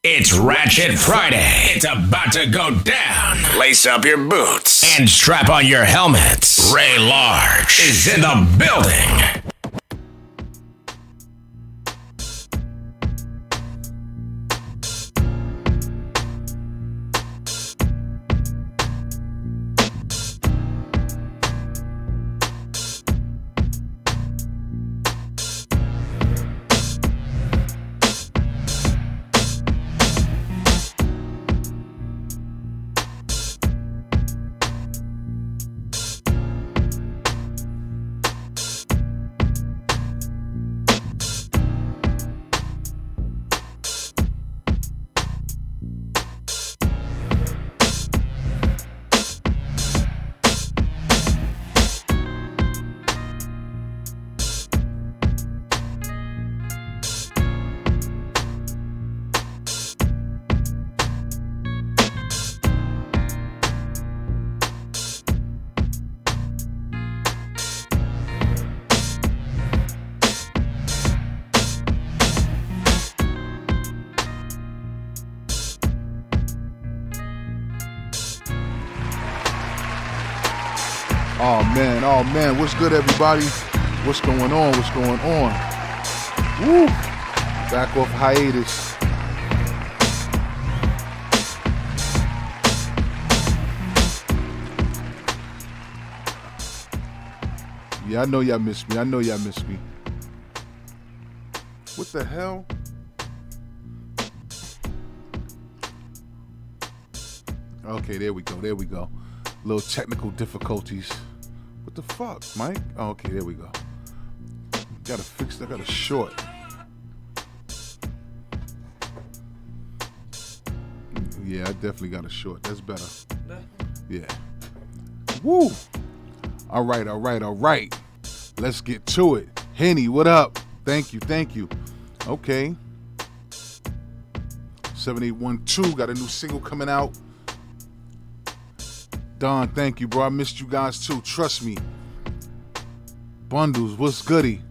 It's Ratchet Friday. It's about to go down. Lace up your boots and strap on your helmets. Ray Large is in the building. Oh man, what's good everybody? What's going on? Woo! Back off hiatus. Yeah, I know y'all miss me. What the hell? Okay, there we go. Little technical difficulties. What the fuck, Mike? Oh, okay, there we go. Gotta fix that. I got a short. Yeah, I definitely got a short. That's better. Yeah. Woo! All right. Let's get to it. Henny, what up? Thank you. Okay. 7812 got a new single coming out. Don, thank you, bro. I missed you guys too. Trust me. Bundles, what's goody?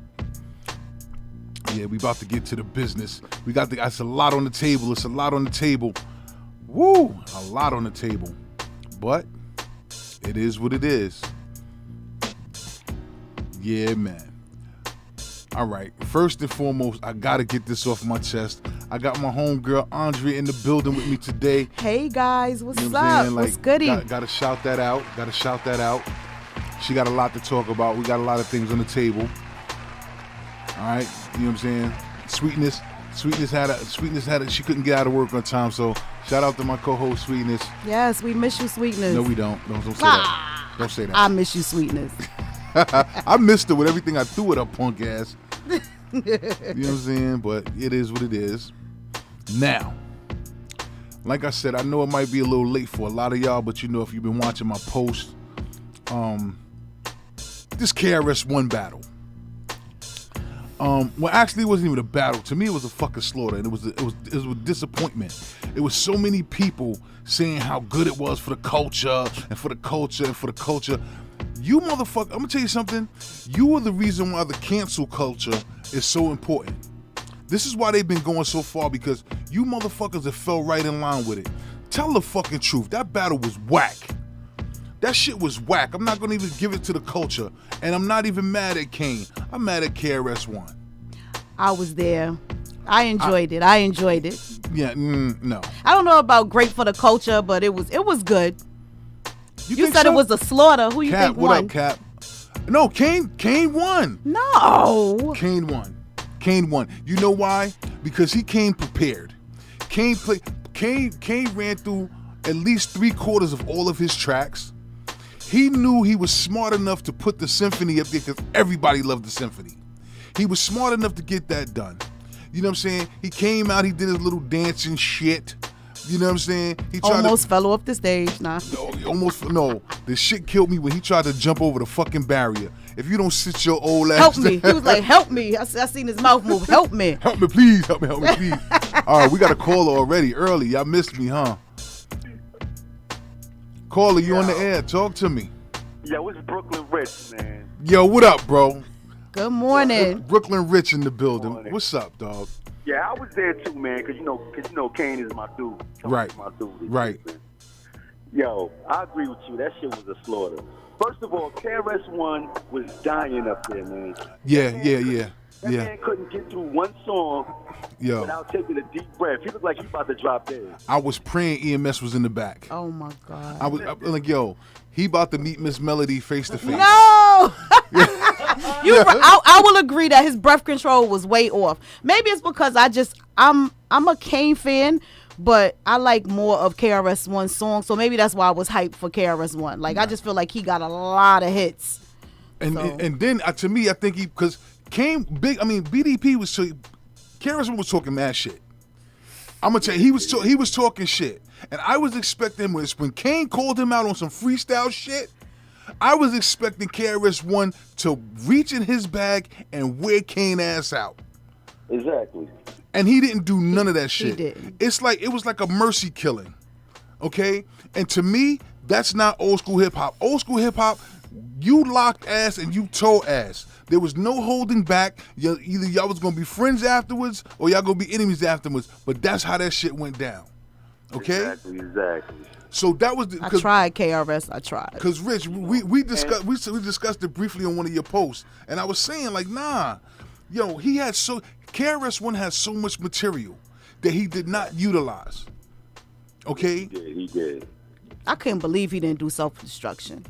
Yeah, we about to get to the business. It's a lot on the table. Woo! A lot on the table. But it is what it is. Yeah, man. All right. First and foremost, I got to get this off my chest. I got my homegirl Andrea in the building with me today. Hey guys, what's you know up? What's goody? Got to shout that out. She got a lot to talk about. We got a lot of things on the table. All right, you know what I'm saying? Sweetness had it. She couldn't get out of work on time, so shout out to my co-host Sweetness. Yes, we miss you, Sweetness. No, we don't. Don't say that. Don't say that. I miss you, Sweetness. I missed her with everything I threw at her punk ass. You know what I'm saying? But it is what it is. Now, like I said, I know it might be a little late for a lot of y'all, but you know, if you've been watching my post, this KRS-One battle. Well, actually, it wasn't even a battle. To me, it was a fucking slaughter, and it was a disappointment. It was so many people saying how good it was for the culture and for the culture. You motherfucker, I'm gonna tell you something. You are the reason why the cancel culture is so important. This is why they've been going so far, because you motherfuckers have fell right in line with it. Tell the fucking truth. That battle was whack. That shit was whack. I'm not gonna even give it to the culture, and I'm not even mad at Kane. I'm mad at KRS-One. I was there. I enjoyed it. Yeah, no. I don't know about great for the culture, but it was good. You said so? It was a slaughter. Who you Cap, think won? What up, Cap? No, Kane won. No. Kane won. You know why? Because he came prepared. Kane ran through at least 3/4 of all of his tracks. He knew he was smart enough to put the symphony up there because everybody loved the symphony. He was smart enough to get that done. You know what I'm saying? He came out, he did his little dancing shit. You know what I'm saying? He almost fell off the stage, nah. No, the shit killed me when he tried to jump over the fucking barrier. If you don't sit your old ass help me. He was like, help me. I seen his mouth move. Help me. Help me, please. Help me, please. All right, we got a caller already early. Y'all missed me, huh? Caller, you on the air. Talk to me. Yo, it's Brooklyn Rich, man. Yo, what up, bro? Good morning. Brooklyn Rich in the building. What's up, dog? Yeah, I was there too, man. Cause you know, Kane is my dude. Right. My dude. Right. Yo, I agree with you. That shit was a slaughter. First of all, KRS-One was dying up there, man. Yeah. That man couldn't get through one song without taking a deep breath. He looked like he about to drop dead. I was praying EMS was in the back. Oh my God. I was like, yo, he about to meet Miss Melody face to face. No. I will agree that his breath control was way off. Maybe it's because I'm a Kane fan, but I like more of KRS-One's songs, so maybe that's why I was hyped for KRS-One. Like, I just feel like he got a lot of hits. And then to me, I think because Kane BDP was KRS-One was talking mad shit. I'm gonna tell you, he was talking shit, and I was expecting when Kane called him out on some freestyle shit. I was expecting KRS-One to reach in his bag and wear Kane ass out. Exactly. And he didn't do none of that shit. He didn't. It was like a mercy killing. Okay? And to me, that's not old school hip hop. Old school hip hop, you locked ass and you told ass. There was no holding back. Either y'all was gonna be friends afterwards or y'all gonna be enemies afterwards. But that's how that shit went down. Okay? Exactly. So that was I tried KRS. I tried. Because Rich, we discussed it briefly on one of your posts, and I was saying like, nah, KRS-One has so much material that he did not utilize. Okay? He did. I couldn't believe he didn't do self-destruction.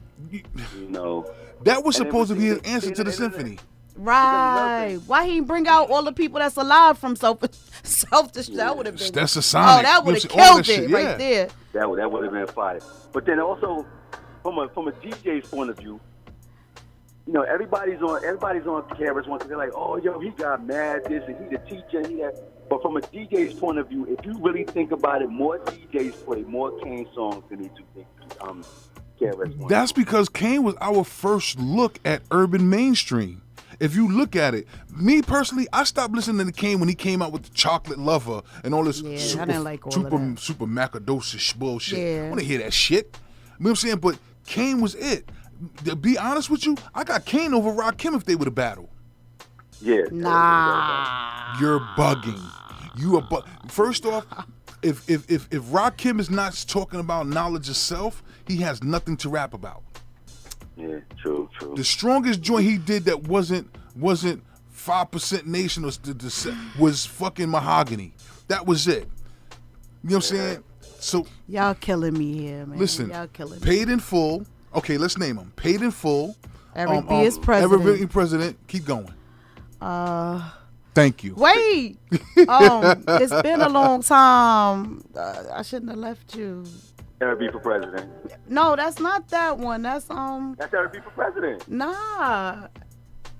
That was supposed to be his answer to the symphony. Right. Why he didn't bring out all the people that's alive from self-destruction? That would have been. That's a sign. Oh, that would have killed it right there. That would have been fire. But then also, from a DJ's point of view, everybody's on KRS-One because they're like, oh, yo, he got mad this and he's a teacher and he that. But from a DJ's point of view, if you really think about it, more DJs play more Kane songs than they do KRS-One. That's because Kane was our first look at urban mainstream. If you look at it, me personally, I stopped listening to Kane when he came out with the Chocolate Lover and all this I didn't like all of that. super macadocious bullshit. Yeah. I want to hear that shit. You know what I'm saying? But Kane was it. To be honest with you, I got Kane over Rakim if they would have battled. Yeah. Nah. You're bugging. First off, if Rakim is not talking about knowledge of self, he has nothing to rap about. Yeah, true. The strongest joint he did that wasn't 5% Nation was fucking Mahogany. That was it. You know what I'm saying? So y'all killing me here, man. Listen, y'all killing me. Paid in Full. Okay, let's name them. Paid in Full. Eric B is president. Eric B president. Keep going. Thank you. Wait. It's been a long time. I shouldn't have left you. Eric B for president. No, that's not that one. That's That's Eric B for president. Nah.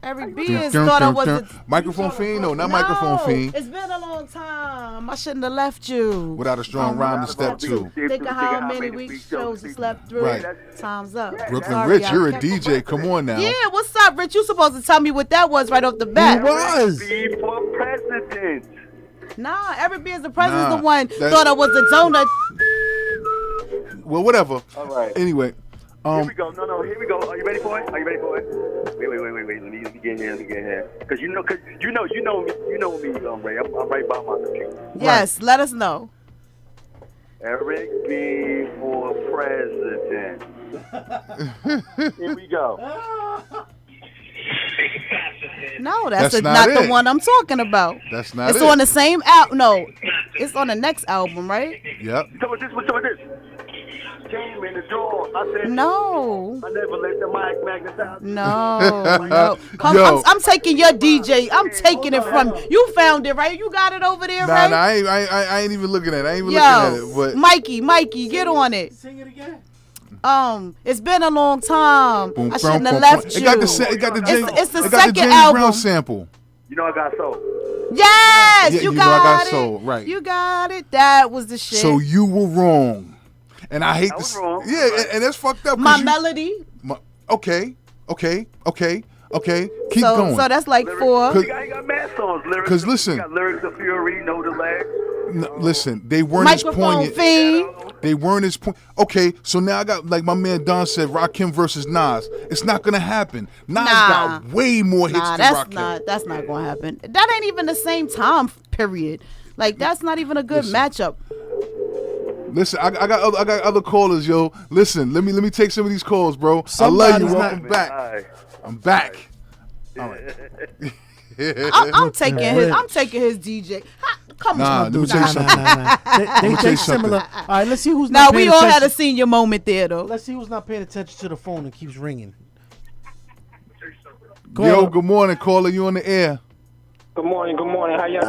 Eric B thought I was Microphone Fiend? No, not Microphone Fiend. It's been a long time. I shouldn't have left you. Without a strong rhyme to step to. Think of how many weeks shows you slept through. Right. Time's up. Brooklyn Sorry, Rich, you're a DJ. Come on now. Yeah, what's up, Rich? You supposed to tell me what that was right off the bat. Who was? Eric B for president. Nah, Eric B is the president. The one thought I was a donut. Well, whatever. All right. Anyway. Here we go. No, here we go. Are you ready for it? Wait. Let me get here. Because you know me, Ray. I'm right by my computer. Yes, let us know. Eric B for president. Here we go. No, that's not the one I'm talking about. That's not It's it. on the same album. No, it's on the next album, right? Yep. So what's this? Came in the door. I said, No. I never let the mic magnetize. No. Yo. I'm taking your DJ. I'm taking it from you. Found it, right? You got it over there, right? Nah, I ain't even looking at it. I ain't even looking at it. But Mikey, get on it. Sing it again. It's been a long time. Boom, I shouldn't have boom, left boom. you. It got the James, it's the it got second the James album. Brown sample. You know I got soul. Yes, Yeah, you know I got it. soul, right. You got it. That was the shit. So you were wrong. And I hate was this. wrong. Yeah, Right. and that's fucked up. My melody. Okay. Keep So going. that's like Lyrics. four. You got mad songs. Lyrics. 'Cause listen. You got lyrics of Fury, Know the Legs. Listen, they weren't as Microphone poignant. Fiend. They weren't as point. Okay, so now I got, like my man Don said, Rakim versus Nas. It's not gonna happen. Nas got way more hits than Rakim. That's not gonna happen. That ain't even the same time period. Like that's not even a good matchup. Listen, I got other callers, yo. Listen, let me take some of these calls, bro. I love you. Welcome back. Hi. I'm back. All right. I'm taking his DJ. Come on, let me tell you something. They similar. All right, let's see who's now not we paying all attention. had a senior moment there though. Let's see who's not paying attention to the phone and keeps ringing. Yo, good morning, caller. You on the air? Good morning. How y'all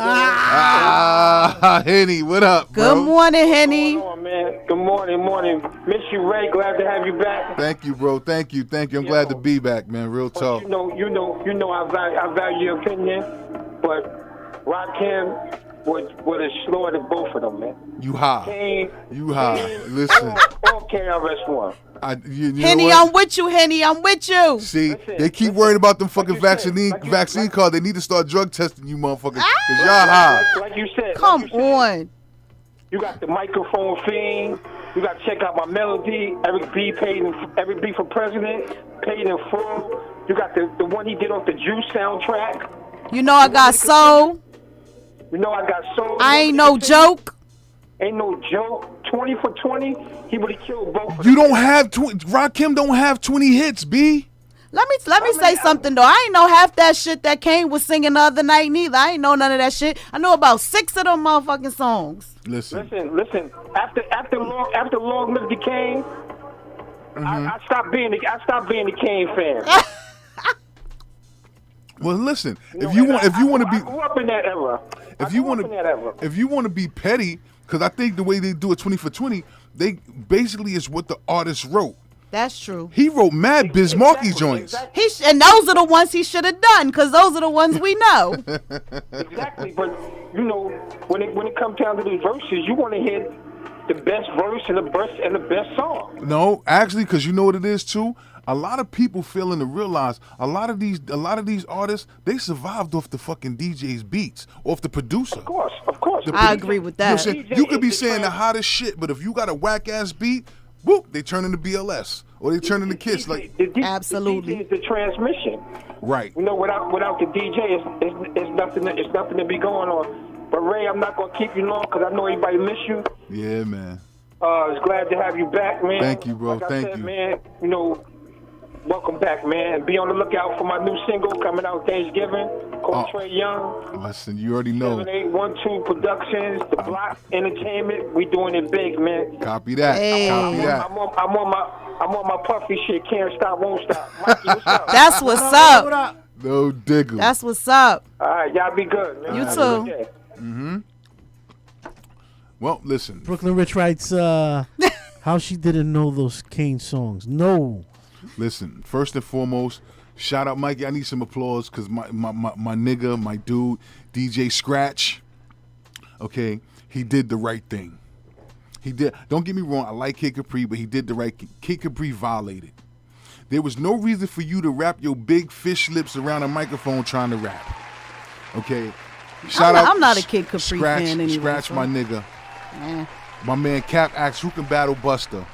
doing? Henny, what up, bro? Good morning, Henny. What's going on, man? Good morning. Miss you, Ray. Glad to have you back. Thank you, bro. Thank you. I'm glad to be back, man. Real talk. You know, I value your opinion, but Rakim would have slaughtered both of them, man. You high. Kane, Listen. Or KRS-One. You know Henny, what? I'm with you, Henny. I'm with you. See, Listen, they keep worrying about them fucking like you said, vaccine cards. They need to start drug testing you motherfuckers. Because y'all high. Like you said. Come on. You got the microphone fiend. You got to check out my melody. Eric B for president. Paid in full. You got the one he did off the Juice soundtrack. You know I got soul. You know I got soul. I ain't no joke. Ain't no joke. 20 for 20. He would have killed both of You them. don't have Rakim don't have 20 hits, B. Let me say something though. I ain't know half that shit that Kane was singing the other night neither. I ain't know none of that shit. I know about 6 of them motherfucking songs. Listen. After Long Live the Kane, I stopped being the Kane fan. Well, listen. If you want to be, I grew up in that era. if you want to be petty, because I think the way they do it 20 for 20, they basically is what the artist wrote. That's true. He wrote mad Bismarcky joints. And those are the ones he should have done, because those are the ones we know. Exactly, but you know, when it comes down to these verses, you want to hear the best verse and the best song. No, actually, because you know what it is too. A lot of people failing to realize a lot of these artists, they survived off the fucking DJ's beats, off the producer. Of course. I agree with that. You know what I'm saying? You could be saying the hottest shit, but if you got a whack ass beat, whoop, they turn into BLS or they turn into Kiss. Like Absolutely. The DJ is the transmission. Right. You know, without the DJ, it's nothing to be going on. But Ray, I'm not gonna keep you long because I know everybody miss you. Yeah, man. It's glad to have you back, man. Thank you, bro. Like I Thank said, you. man. You know, welcome back, man. Be on the lookout for my new single coming out Thanksgiving called Trey Young. Listen, you already know. 7812 Productions, The Block Entertainment. We doing it big, man. Copy that. Hey. Copy that. I'm on my puffy shit. Can't stop, won't stop. Mikey, what's up? That's what's up. No diggle. That's what's up. All right, y'all be good, man. You Have a too. good day. Well, listen. Brooklyn Rich writes, how she didn't know those Kane songs. No. Listen, first and foremost, shout out Mikey. I need some applause because my nigga, my dude, DJ Scratch, okay, he did the right thing. He did. Don't get me wrong, I like Kid Capri, but he did the right thing. Kid Capri violated. There was no reason for you to wrap your big fish lips around a microphone trying to rap. Okay? I'm not a Kid Capri Scratch, fan anyway. Scratch, so. my nigga. Eh. My man Cap asked who can battle Buster.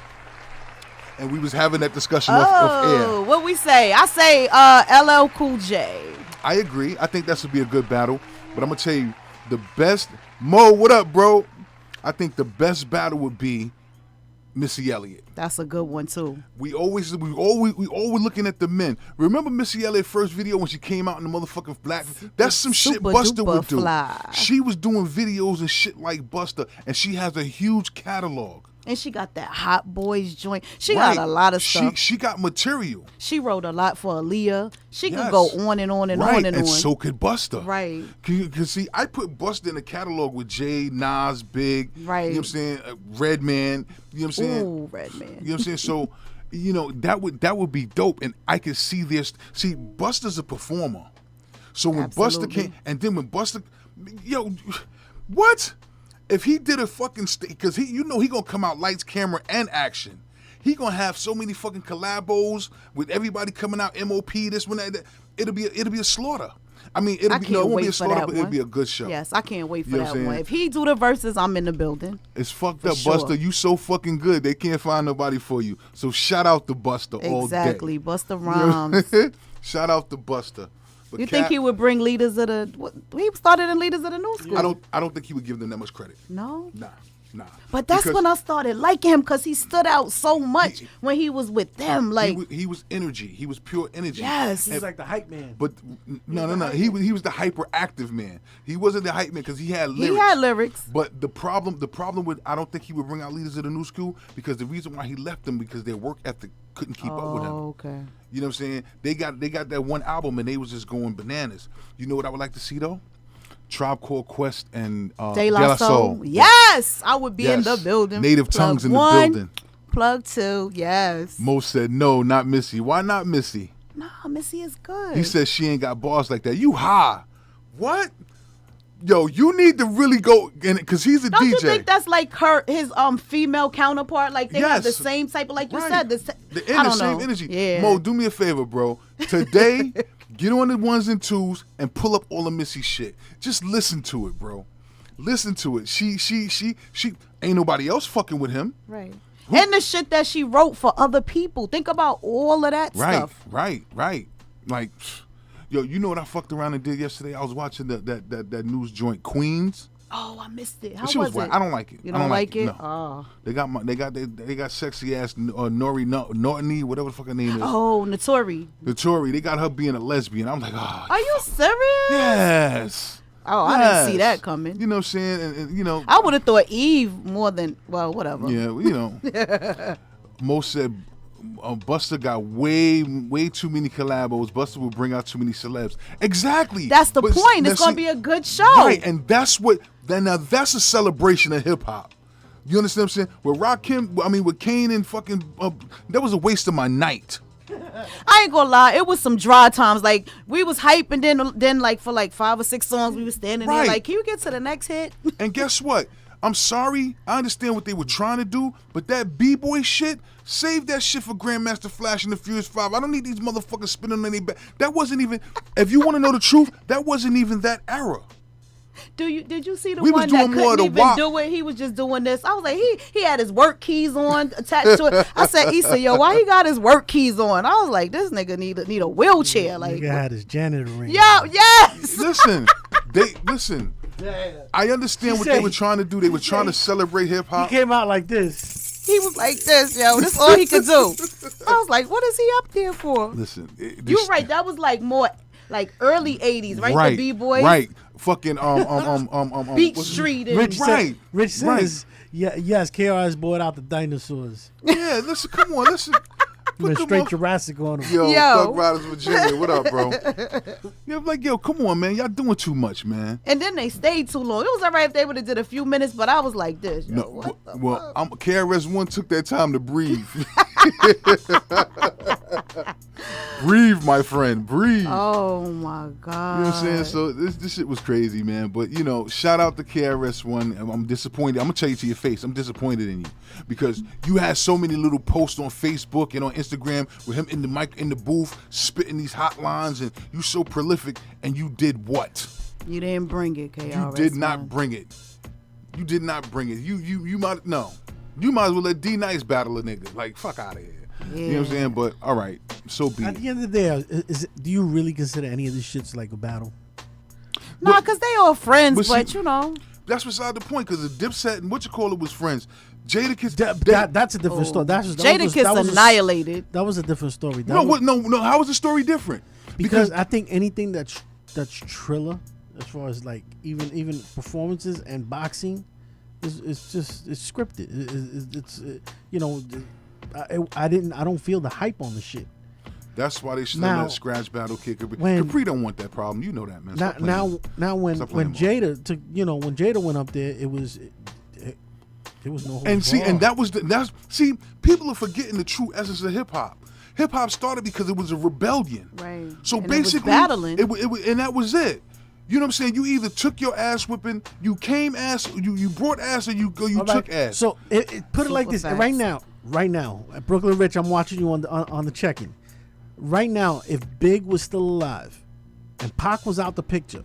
And we was having that discussion off air. What we say? I say LL Cool J. I agree. I think that would be a good battle. But I'm going to tell you, the best... Mo, what up, bro? I think the best battle would be Missy Elliott. That's a good one too. We always looking at the men. Remember Missy Elliott's first video when she came out in the motherfucking black? That's some shit Super Buster duper would do. fly. She was doing videos and shit like Buster, and she has a huge catalog. And she got that Hot Boys joint. She Right. got a lot of stuff. She got material. She wrote a lot for Aaliyah. She Yes. could go on and on and Right, on and on. so could Buster. Right. Cause see, I put Buster in the catalog with Jay, Nas, Big. Right. You know what I'm saying? Redman. You know what I'm saying? Ooh, Redman. You know what I'm saying? So, you know, that would be dope. And I could see this. See, Buster's a performer. So when Buster Absolutely. came, and then when Buster, yo, what? If he did a fucking because he gonna come out lights, camera, and action. He gonna have so many fucking collabos with everybody coming out, MOP, this one, that. It'll be a slaughter. I mean, I it can't won't be wait a for slaughter, that but it'll one. be a good show. Yes, I can't wait for You know what that I'm one. saying? If he do the verses, I'm in the building. It's fucked For up, sure. Buster. You so fucking good. They can't find nobody for you. So shout out to Buster all day. Exactly, Busta You know? Rhymes. Shout out to Buster. But You think he would bring leaders of the? He started in leaders of the new school. I don't think he would give them that much credit. No. Nah. But that's Because when I started liking him because he stood out so much when he was with them. Like, he was energy. He was pure energy. yes. He's like the hype man. But no. He was the hyperactive man. He wasn't the hype man because he had lyrics. He had lyrics. But the problem with I don't think he would bring out leaders of the new school because the reason why he left them because their work ethic couldn't keep up with him. Okay. You know what I'm saying? They got that one album and they was just going bananas. You know what I would like to see though? Tribe Called Quest and De La Soul. Yes, I would be in the Yes. building. Native Plug Tongues in the one, building. Plug 2. Yes. Mo said no, not Missy. Why not Missy? Nah, Missy is good. He said she ain't got bars like that. You high? What? Yo, you need to really go in it because he's a Don't DJ. you think that's like his female counterpart? Like they have the Yes. same type of, like you Right. said, The I don't same know. energy. Yeah. Mo, do me a favor, bro. Today, get on the ones and twos and pull up all the Missy shit. Just listen to it, bro. Listen to it. She ain't nobody else fucking with him. Right. And the shit that she wrote for other people. Think about all of that Right, stuff. right. Like, yo, you know what I fucked around and did yesterday? I was watching that news joint, Queens. Oh, I missed it. How That shit was whack. it? I don't like it. You I don't like it? No. Oh. They got sexy ass Nori Nortney, whatever the fuck her name is. Oh, Notori. Notori. They got her being a lesbian. I'm like, oh. Are you serious? Yes. Oh, I didn't see Yes. that coming. You know what I'm saying? And you know. I would have thought Eve more than, well, whatever. Yeah, you know. Mo said Buster got way too many collabos. Buster will bring out too many celebs. Exactly. That's the But point. now It's going see- to be a good show. Right, and that's what. Now that's a celebration of hip hop. You understand what I'm saying? With Kane and fucking, that was a waste of my night. I ain't gonna lie, it was some dry times. Like we was hype, and then like for like 5 or 6 songs, we was standing there Right. like, can you get to the next hit? And guess what? I'm sorry. I understand what they were trying to do, but that B-boy shit, save that shit for Grandmaster Flash and the Furious 5. I don't need these motherfuckers spinning on their back. That wasn't even, if you want to know the truth, that wasn't even that era. Did you see the We was one that doing more of couldn't the even WAP. do it? He was just doing this. I was like, he had his work keys on attached to it. I said, Issa, yo, why he got his work keys on? I was like, this nigga need a wheelchair. Like, Nigga had his janitor ring. yo, yes. Listen, I understand She what said- they were trying to do. They were trying to celebrate hip He hop. came out like this. He was like this, yo. This all he could do. I was like, what is he up there for? Listen, You're right. That was like more like early 80s, right? Right, The B-boys. right. Fucking Beach what's- Street. And Rich Right, Rich says, yeah, yes, KRS bought out the dinosaurs. Yeah, listen, come on, listen. He went the straight motherf- Jurassic on him. Yo, Yo. Thug Riders Virginia, what up, bro? Yeah, I'm like, yo, come on, man, y'all doing too much, man. And then they stayed too long. It was all right if they would have did a few minutes, but I was like this. Yo, No, what the well, KRS-One took that time to breathe. Breathe, my friend, breathe. Oh my God. You know what I'm saying? So this shit was crazy, man. But you know, shout out to KRS-One. I'm disappointed. I'm gonna tell you to your face, I'm disappointed in you because you had so many little posts on Facebook and on Instagram with him in the mic in the booth spitting these hot lines, and you so prolific, and you did what? You didn't bring it, KRS. You did not man. bring it. You did not bring it. You might no. You might as well let D Nice battle a nigga. Like fuck out of here. You know what I'm saying? But all right, so be At it. the end of the day, do you really consider any of this shit's like a battle? Nah, because they all friends, But but, see- you know. That's beside the point because the Dipset and what you call it was friends. Jadakiss. That's a different story. That was Jadakiss annihilated. That was a different story. That no, was- no. How is the story different? because I think anything that's Triller, as far as like even performances and boxing, is it's scripted. It's you know, I don't feel the hype on the shit. That's why they should Now- let Scratch Battle kick Capri. when- Capri don't want that problem. You know that, man. Stop playing. Now when Stop playing Jada took, you know, when Jada went up there, it was no holds And see, and barred. that's people are forgetting the true essence of hip hop. Hip hop started because it was a rebellion. Right. So And it was basically, battling. and that was it. You know what I'm saying? You either took your ass whipping, you came ass, you brought ass, or you All right, took ass. So put it like Super this: facts. right now, at Brooklyn Rich, I'm watching you on the check-in. Right now, if Big was still alive, and Pac was out the picture,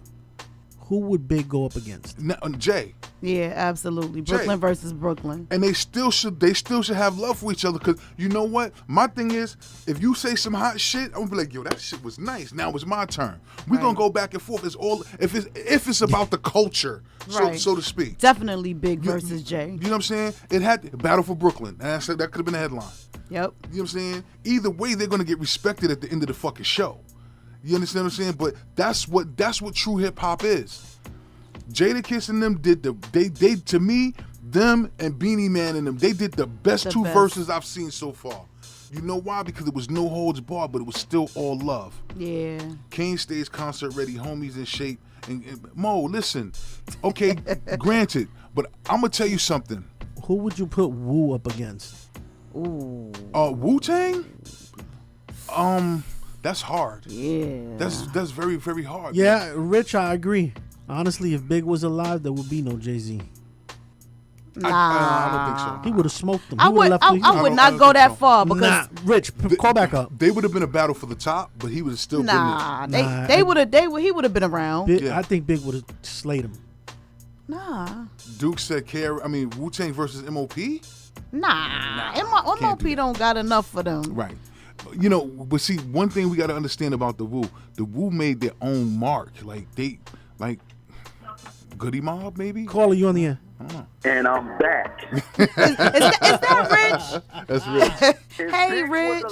who would Big go up against? Now, Jay. Yeah, absolutely. Brooklyn versus Brooklyn. And they still should have love for each other, because you know what? My thing is, if you say some hot shit, I'm gonna be like, yo, that shit was nice. Now it's my turn. We're gonna go back and forth. It's all if it's about the culture, so to speak. Definitely Big versus Jay. You know what I'm saying? It had Battle for Brooklyn. And I said that could have been a headline. Yep. You know what I'm saying? Either way, they're gonna get respected at the end of the fucking show. You understand what I'm saying? But that's what true hip hop is. Jadakiss and them did they to me, them and Beanie Man and them, they did the best verses I've seen so far. You know why? Because it was no holds barred, but it was still all love. Yeah. Kane stays concert ready, homies in shape. And Mo, listen, okay, granted, but I'm gonna tell you something. Who would you put Wu up against? Ooh. Wu-Tang? That's hard. Yeah. That's very, very hard. Yeah, Rich, I agree. Honestly, if Big was alive, there would be no Jay-Z. I don't think so. He would have smoked them. I would not go that far because Rich, call back up. They would have been a battle for the top, but he would have still been there. he would have been around. Big, I think Big would have slayed him. Nah. Duke said Wu-Tang versus MOP? Nah. MOP don't got enough for them. Right. You know, but see, one thing we got to understand about the Wu made their own mark. Like Goody Mob, maybe? Caller, you on the air. And I'm back. Is that Rich? That's Rich. Hey, Rich.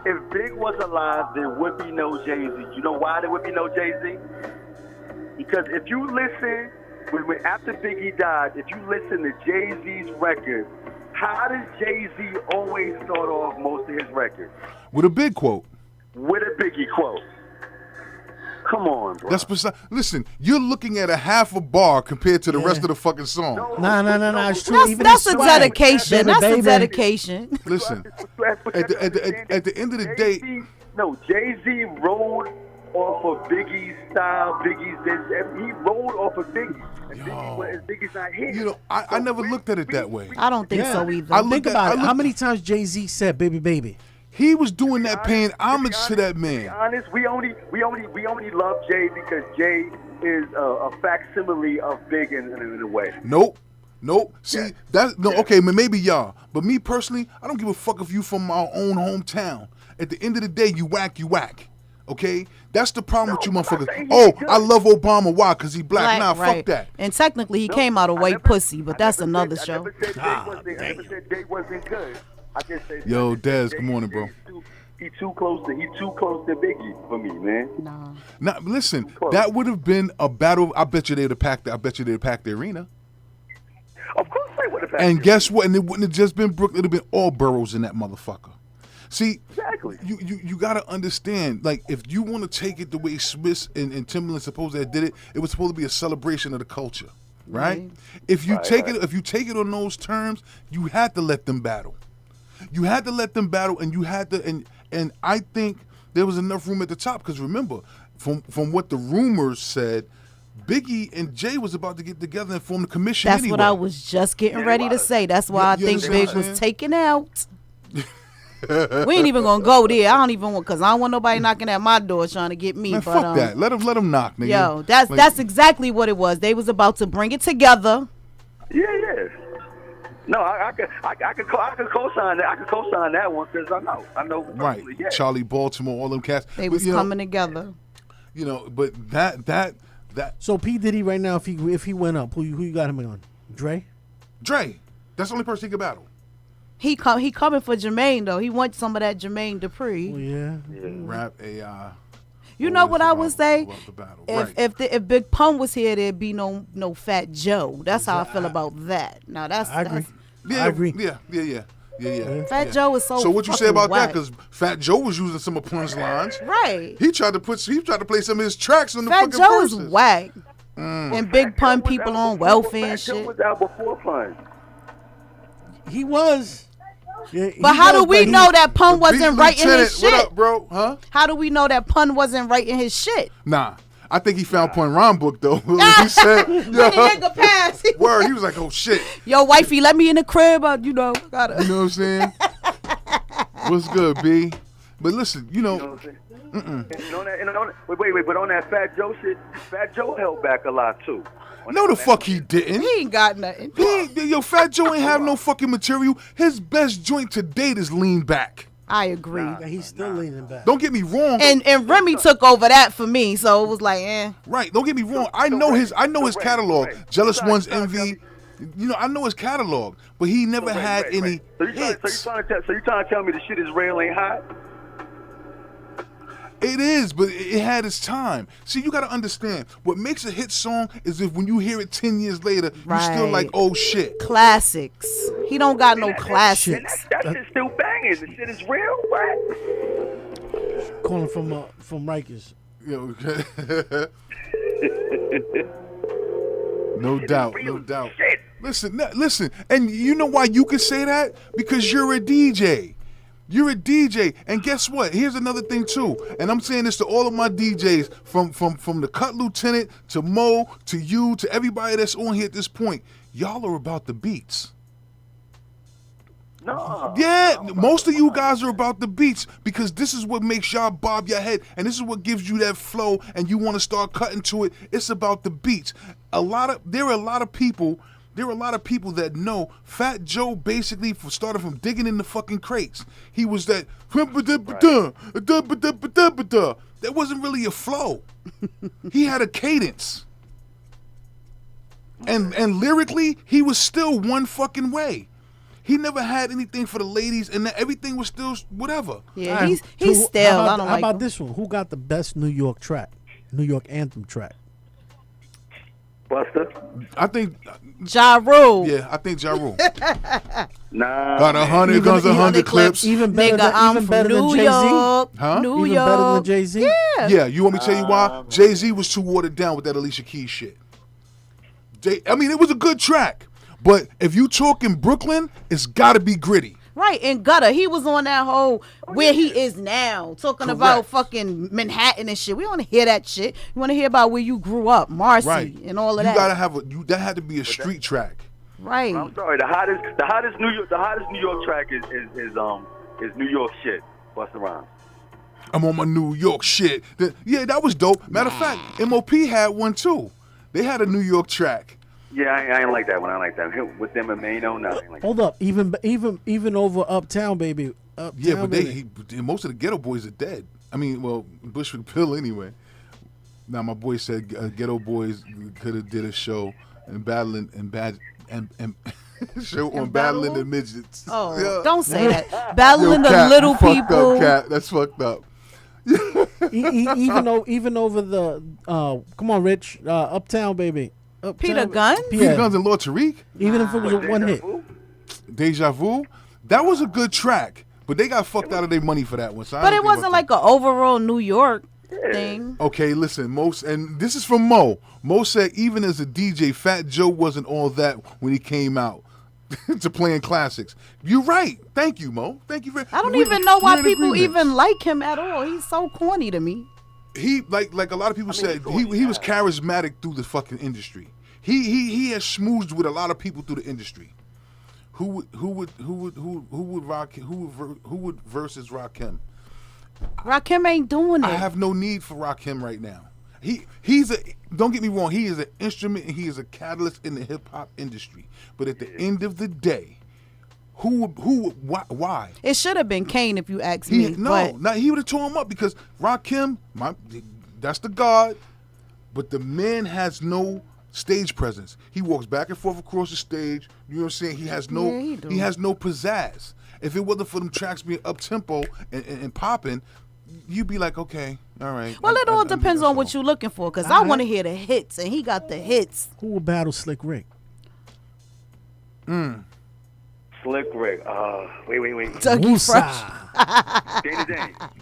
If Big was alive, there would be no Jay-Z. You know why there would be no Jay-Z? Because if you listen, after Biggie died, if you listen to Jay-Z's record, how does Jay-Z always start off most of his records? With a big quote. With a Biggie quote. Come on, bro. Listen, you're looking at a half a bar compared to the rest of the fucking song. No, it's true. That's a dedication. That's a dedication. Listen, at the end of the day, Jay-Z rode off of Biggie's style. He rode off of Biggie. And Biggie's not here. You know, I never looked at it that way. I don't think so either. Think about it. How many times Jay-Z said "baby, baby"? He was doing that, paying homage to that man. To be honest, we only love Jay because Jay is a facsimile of Big in a way. Nope. See, okay, maybe y'all, but me personally, I don't give a fuck if you from our own hometown. At the end of the day, you whack. Okay, that's the problem with you motherfuckers. Oh, I love Obama. Why? Because he black. Nah, right. Fuck that. And technically, he came out of white pussy, but that's another show. I never said Jay wasn't good. I just said, yo, Dez, good morning, bro. He too close to Biggie for me, man. Nah. Now, listen, that would have been a battle. I bet you they'd have packed the arena. Of course they would have packed. And guess what? And it wouldn't have just been Brooklyn. It'd have been all boroughs in that motherfucker. See, exactly. You gotta understand. Like, if you want to take it the way Smith and Timbaland supposedly did it, it was supposed to be a celebration of the culture, right? If you take it on those terms, you had to let them battle. You had to let them battle, and you had to, and I think there was enough room at the top, because remember, from what the rumors said, Biggie and Jay was about to get together and form the commission. That's what I was just getting ready to say. That's why I think Big was taken out. We ain't even gonna go there. I don't even want, because I don't want nobody knocking at my door trying to get me. Man, but fuck that. Let them knock, nigga. Yo, that's exactly what it was. They was about to bring it together. Yeah. No, I could co-sign that. I could co-sign that one because I know. Right, yeah. Charlie Baltimore, all them cats. They was coming together. You know, but that. So P Diddy right now, if he went up, who you got him on? Dre. That's the only person he could battle. He coming for Jermaine though. He wants some of that Jermaine Dupri. Oh yeah. Rap AI. You know what I would say? If Big Pun was here, there'd be no Fat Joe. That's how I feel about that. Now I agree. I agree. Yeah. Fat Joe is so. So what you say about whack. that? Because Fat Joe was using some of Pun's lines. Right. He tried to play some of his tracks on the Fat fucking Joe verses. is whack. And Big Pun people on welfare and shit. Fat Joe was out before Pun. He was. Yeah, but how do we know that Pun wasn't writing his shit? What up, bro? Huh? How do we know that Pun wasn't writing his shit? Nah. I think he found Pun rhyme book though. He said, yo, nigga pass. Word, he was like, oh shit. Yo, wifey, let me in the crib. You know what I'm saying? What's good, B? But listen, You know what I'm saying? Wait, but on that Fat Joe shit, Fat Joe held back a lot too. no, the fuck he didn't. He ain't got nothing. Yo, Fat Joe ain't have no fucking material. His best joint to date is Lean Back. I agree. Yeah, he's still leaning back. Don't get me wrong. And Remy took over that for me, so it was like, eh. Right, don't get me wrong. I know his catalog. Right. Jealous Ones, Envy. You know, I know his catalog, but he never had any So you hits. trying to tell me the shit is real ain't hot? It is, but it had its time. See, you got to understand. What makes a hit song is if when you hear it 10 years later, you still Right. like, oh shit. Classics. He don't got no classics. That shit's still banging. The shit is real, right? Calling from Rikers. You know, no doubt. Shit. Listen, and you know why you can say that? Because you're a DJ. You're a DJ, and guess what? Here's another thing too, and I'm saying this to all of my DJs, from the Cut Lieutenant to Mo to you to everybody that's on here at this point. Y'all are about the beats. No. Yeah, most of you guys are about the beats because this is what makes y'all bob your head, and this is what gives you that flow, and you want to start cutting to it. It's about the beats. There are a lot of people that know Fat Joe basically started from digging in the fucking crates. He was that that wasn't really a flow. He had a cadence. And lyrically, he was still one fucking way. He never had anything for the ladies, and everything was still whatever. Yeah, he's still. I don't How like about him. this one? Who got the best New York anthem track? Buster? I think, Ja Rule. I think Ja Rule. Nah. Got 100 guns, 100 clips. Even better Nigga, I'm than from New Jay-Z? York. Huh? New Even York. better than Jay-Z? Yeah. Yeah, you want me to tell you why? Jay-Z was too watered down with that Alicia Keys shit. I mean, it was a good track, but if you talking Brooklyn, it's got to be gritty. Right, and Gutter, he was on that whole where he is now, talking about fucking Manhattan and shit. We don't want to hear that shit. We want to hear about where you grew up, Marcy, Right. and all of You that. gotta have that had to be a street track. Right. I'm sorry. The hottest New York track is New York shit. Busta Rhymes. I'm on my New York shit. Yeah, that was dope. Matter of fact, MOP had one too. They had a New York track. Yeah, I ain't like that one. I like that with them and Mano. No, I ain't like Hold up, even over Uptown, baby. Yeah, but most of the Ghetto Boys are dead. I mean, well, Bushwick Bill anyway. Now my boy said Ghetto Boys could have did a show and battling show on battling the midgets. Oh, Yeah. don't say that. Battling Yo, the Cat, little you fucked people. Up, Cat. That's fucked up. even over the come on, Rich, Uptown, baby. Uptown, Peter Guns? Peter Yeah. Guns and Lord Tariq. Even if it was a one hit. Deja Vu. That was a good track, but they got fucked out of their money for that one. So I But don't it give a wasn't fuck. like an overall New York thing. Okay, listen, and this is from Mo. Mo said even as a DJ, Fat Joe wasn't all that when he came out to playing classics. You're right. Thank you, Mo. Thank you very. I don't even know why we're in people agreement. even like him at all. He's so corny to me. He like a lot of people said he was charismatic through the fucking industry. He has schmoozed with a lot of people through the industry. Who would versus Rakim? Rakim ain't doing it. I have no need for Rakim right now. He's don't get me wrong, he is an instrument and he is a catalyst in the hip hop industry. But at the end of the day, why? It should have been Kane if you ask me. He would have tore him up because Rakim, that's the god, but the man has no stage presence. He walks back and forth across the stage. You know what I'm saying? He has no pizzazz. If it wasn't for them tracks being up tempo and popping, you'd be like, okay, all right. Well, it all depends on what you're looking for, because I want to hear the hits, and he got the hits. Who will battle Slick Rick? Slick Rick. Wait. Dougie Fresh. Dana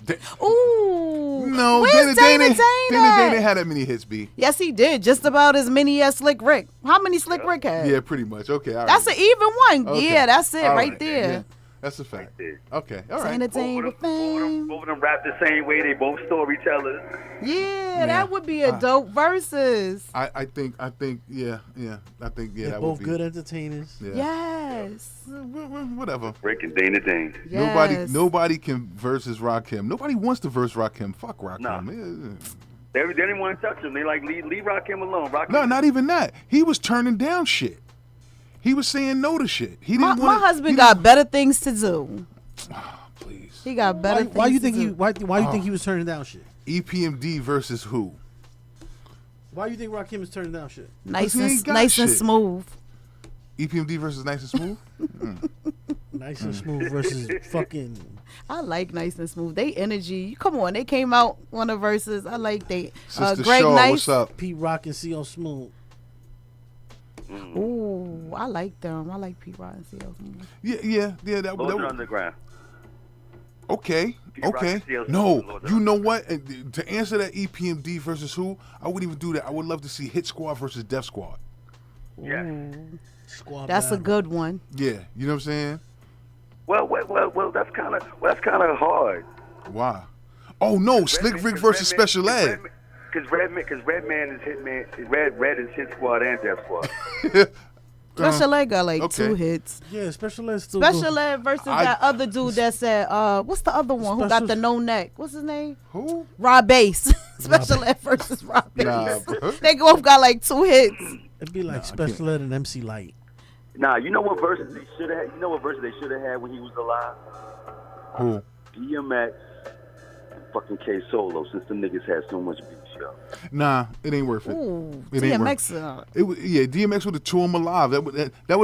Dane. Ooh. No, Where's Dana Dane Dana had that many hits, B. Yes, he did. Just about as many as Slick Rick. How many Slick Rick had? Yeah, pretty much. Okay, all right. That's an even one. Okay. Yeah, that's it All right right. there. Yeah. That's a fact. Right Okay, all right. Entertain with fame. Both of them rap the same way. They both storytellers. Yeah, that would be a dope versus. I think, yeah. I think, yeah, They're that both would be good entertainers. Yeah. Yes. Whatever. Breaking Dana Dane. Yes. Nobody can versus Rakim. Nobody wants to verse Rakim. Fuck Rakim. Nah. Yeah. They didn't want to touch him. They like leave Rakim alone. Rakim. No, not even that. He was turning down shit. He was saying no to shit. He My didn't want. husband got better things to do. Please. He got better things Why you to think do. you think he was turning down shit? EPMD versus who? Why you think Rakim is turning down shit? Nice he and ain't got nice and shit. smooth. EPMD versus Nice and Smooth? Nice and smooth versus fucking. I like Nice and Smooth. They energy. Come on, they came out on the verses. I like they. Sister Greg Shaw, Nice. what's up? Pete Rock and C.O. Smooth. Ooh, I like them. I like Pete Rock and C.O. Smooth. Yeah. That Lords of would. Underground. Okay. Rock Okay. and CL No, Lords of you know what? And to answer that EPMD versus who, I wouldn't even do that. I would love to see Hit Squad versus Def Squad. Yeah. Squad That's a battle. good one. Yeah, you know what I'm saying? Well, that's kind of hard. Why? Oh no, Slick Rick versus Special Ed. Because Redman is Hitman. Red is Hit Squad and Death Squad. Special Ed got like okay. 2 hits. Yeah, Special Ed still. Special Ed versus that other dude that said, what's the other one who got Special- the no neck? What's his name? Who? Rob Bass. Special Ed versus Rob Bass. Nah, bro. They both got like 2 hits. It'd be like Special Ed and MC Light. Nah, you know what verses they should have? You know what verses they should have had when he was alive? Who? DMX and fucking K Solo, since them niggas had so much beef, yo. Nah, it ain't worth it. Ooh, It ain't DMX. DMX would have tore him alive. That would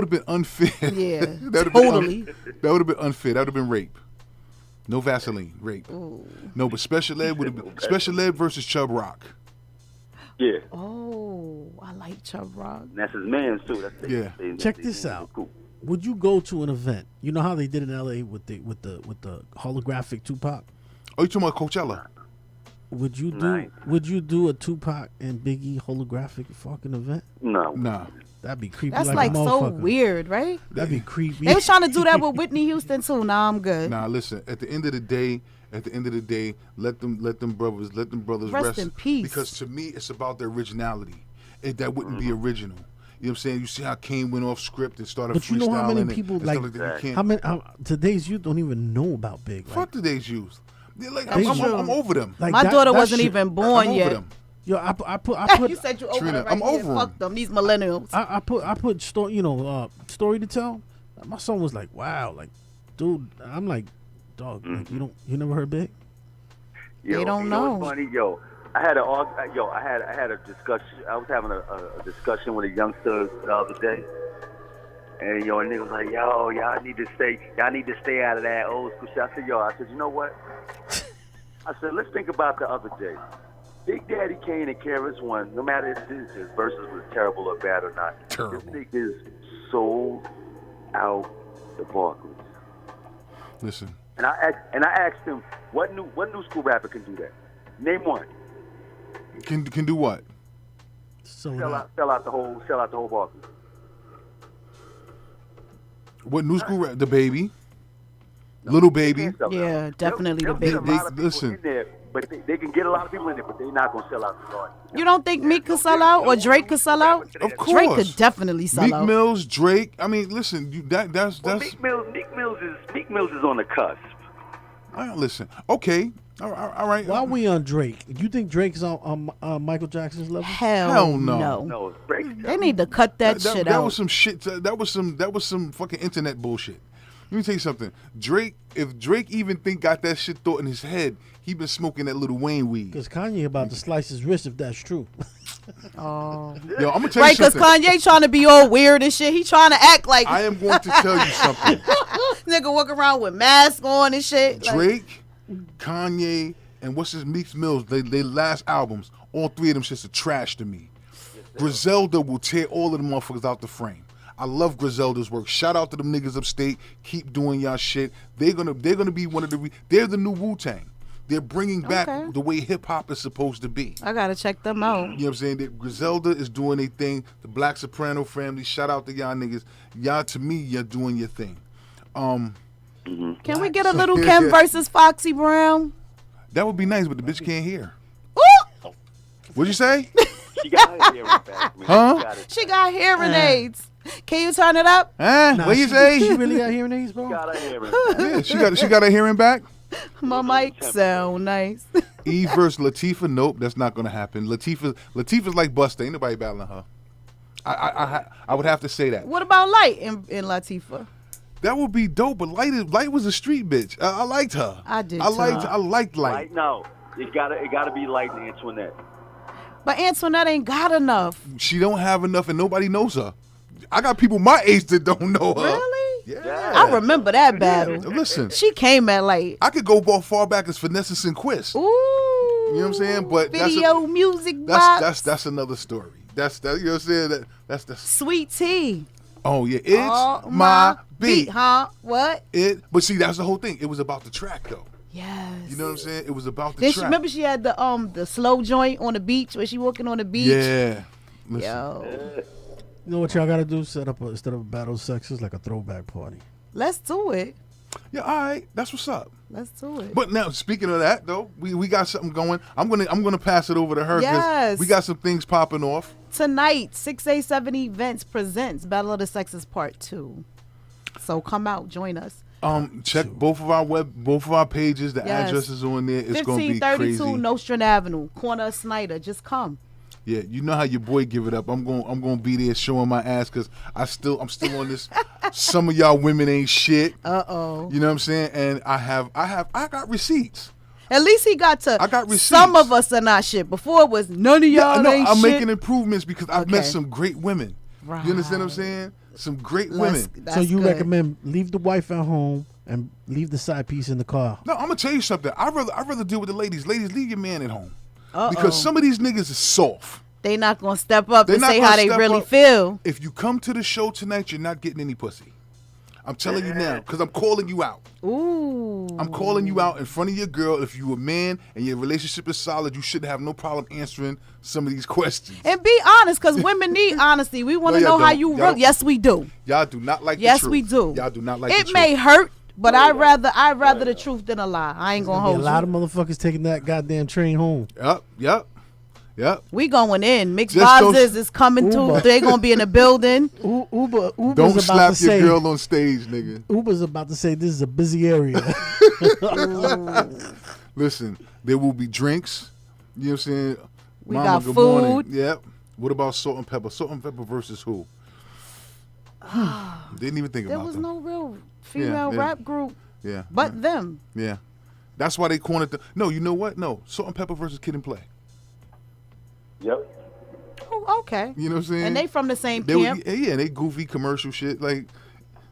have been unfair. Yeah, That would've totally. That would have been unfair. That would have been rape. No Vaseline, rape. No, but Special Ed would have been Special Ed versus Chubb Rock. Yeah, Oh, I like Chubb Rock. and that's his man's too. That's Yeah. Check this out. Would you go to an event? You know how they did in LA with the holographic Tupac? Oh, you talking about Coachella? Would you do Nice. Would you do a Tupac and Biggie holographic fucking event? No. Nah. That'd be creepy That's like like a so motherfucker. weird, right? That'd be creepy. They was trying to do that with Whitney Houston too. Nah, I'm good. Nah, listen. At the end of the day, let them brothers Rest in peace. Because to me, it's about the originality. That wouldn't be original. You know what I'm saying? You see how Kane went off script and started But you know how freestyling many and people stuff like that. You how can't. many today's youth don't even know about Big. Like, Fuck today's youth. They're like, They I'm should. over them. like My that- daughter that wasn't shit- even I'm born over yet. them. Yo, I put You said you over Trina, them right I'm here. over 'em. Fuck them. These millennials. I put story story to tell. My son was like, wow, like, dude. I'm like, dog. Like, you never heard Big? Yo, They don't you know. what's funny? Yo, I had a discussion. I was having a discussion with a youngster the other day, and a nigga was like, yo, y'all need to stay out of that old school shit. I said, you know what? I said, let's think about the other day. Big Daddy Kane and KRS-One, no matter if his verses was terrible or bad or not, Terrible. this nigga's sold out the Barclays. Listen. And I asked him, what new school rapper can do that? Name one. Can do what? So Sell out the whole Barclays. What new school rap? The Baby. Little Baby. Can't sell out. Yeah, definitely the They'll get a Baby. lot of people Listen. in there, but they can get a lot of people in there, but they're not gonna sell out the garden. You don't think Meek could sell out or Drake could sell out? Of course. Drake could definitely sell Meek out. Mills, Drake. I mean, listen. That's. Well, Meek Mills is on the cusp. Listen. Okay. All right. while we on Drake, you think Drake's on Michael Jackson's level? Hell no. No, Drake. They need to cut that shit That out. was some shit. That was some fucking internet bullshit. Let me tell you something. Drake, if Drake even got that shit thought in his head, he been smoking that Little Wayne weed. Because Kanye about to slice his wrist if that's true. Oh. Yo, I'm gonna tell Right, you because something. Kanye trying to be all weird and shit. He trying to act like I am going to tell you something. nigga walk around with mask on and shit. Like, Drake, Kanye, and what's his Meek Mills, they last albums, all three of them shits are trash to me. Griselda will tear all of the motherfuckers out the frame. I love Griselda's work. Shout out to them niggas upstate. Keep doing y'all shit. They're gonna be one of they're the new Wu-Tang. They're bringing back Okay. the way hip hop is supposed to be. I gotta check them out. You know what I'm saying? That Griselda is doing their thing. The Black Soprano family, shout out to y'all niggas. Y'all, to me, you're doing your thing. Can we get a little Kim versus Foxy Brown? That would be nice, but the bitch can't hear. Ooh! What'd you say? She got her hearing back, man. Huh? She got it. She got hearing aids. Can you turn it up? Huh? Nah, What you She say? really got hearing aids, bro? Got her hearing back. Yeah, she got her hearing back. My mic sound nice. Eve versus Latifah. Nope, that's not gonna happen. Latifah's like Busta. Ain't nobody battling her. I would have to say that. What about Light in Latifah? That would be dope. But Light was a street bitch. I liked her. I did I liked Light. Light, no. It gotta be Light and Antoinette. But Antoinette ain't got enough. She don't have enough, and nobody knows her. I got people my age that don't know her. Really? Yeah. I remember that battle. Listen, She came at Light. I could go far back as Vanessa Sinquist. Ooh. You know what I'm saying? But Video music box. that's another story. That's you know what I'm saying? That's Sweet Tea. oh yeah, it's Oh, my beat. huh? What? But see, that's the whole thing. It was about the track though. Yes. You know what I'm saying? It was about the Then track. remember she had the slow joint on the beach where she walking on the beach. Yeah. Listen, Yo, You know what y'all gotta do? Set up instead of a battle of sexes, like a throwback party. let's do it. yeah, all right, that's what's up. Let's do it. But now, speaking of that though, we got something going. I'm gonna pass it over to her Yes. we got some things popping off. Tonight, 687 Events presents Battle of the Sexes Part 2. So come out, join us. Check both of our pages. The Yes. address is on there. It's gonna be 1532 crazy. Nostrand Avenue, corner of Snyder. Just come. Yeah, you know how your boy give it up. I'm gonna be there showing my ass because I'm still on this. Some of y'all women ain't shit. Uh-oh. You know what I'm saying? And I got receipts. At least he got to. I got receipts. Some of us are not shit. Before it was none of y'all no, ain't I'm shit. making improvements because I've met Okay. some great women. You understand what I'm saying? Some great women. That's So you good. recommend leave the wife at home and leave the side piece in the car. No, I'm gonna tell you something. I'd rather deal with the ladies. Ladies, leave your man at home. Uh-oh. Because some of these niggas is soft. They not gonna step up They and not say gonna how they step really up. feel. If you come to the show tonight, you're not getting any pussy. I'm telling you now, because I'm calling you out. Ooh. I'm calling you out in front of your girl. If you a man and your relationship is solid, you should have no problem answering some of these questions. And be honest, because women need honesty. We want to No, y'all know how don't. you Y'all really. don't. Yes, we do. Y'all do not like Yes, the truth. we do. Y'all do not like the It truth. may hurt, but I'd rather the truth than a lie. I ain't gonna Be a hold lot you. of motherfuckers taking that goddamn train home. Yep. We going in. Mixed Just Vibes don't- is coming Uber. too. They gonna be in the building. Uber's Don't about to slap your say. girl on stage, nigga. Uber's about to say this is a busy area. Listen, there will be drinks. You know what I'm saying? We Mama, got good morning. food. Yep. What about Salt and Pepper? Salt and Pepper versus who? Didn't even think There about was them. no real female Yeah. rap group, Yeah. but them. Yeah. That's why they cornered the. No, you know what? No. Salt and Pepper versus Kid and Play. Yep. Oh, okay. You know what I'm saying? And they from the same They camp. would, yeah, they goofy commercial shit. Like,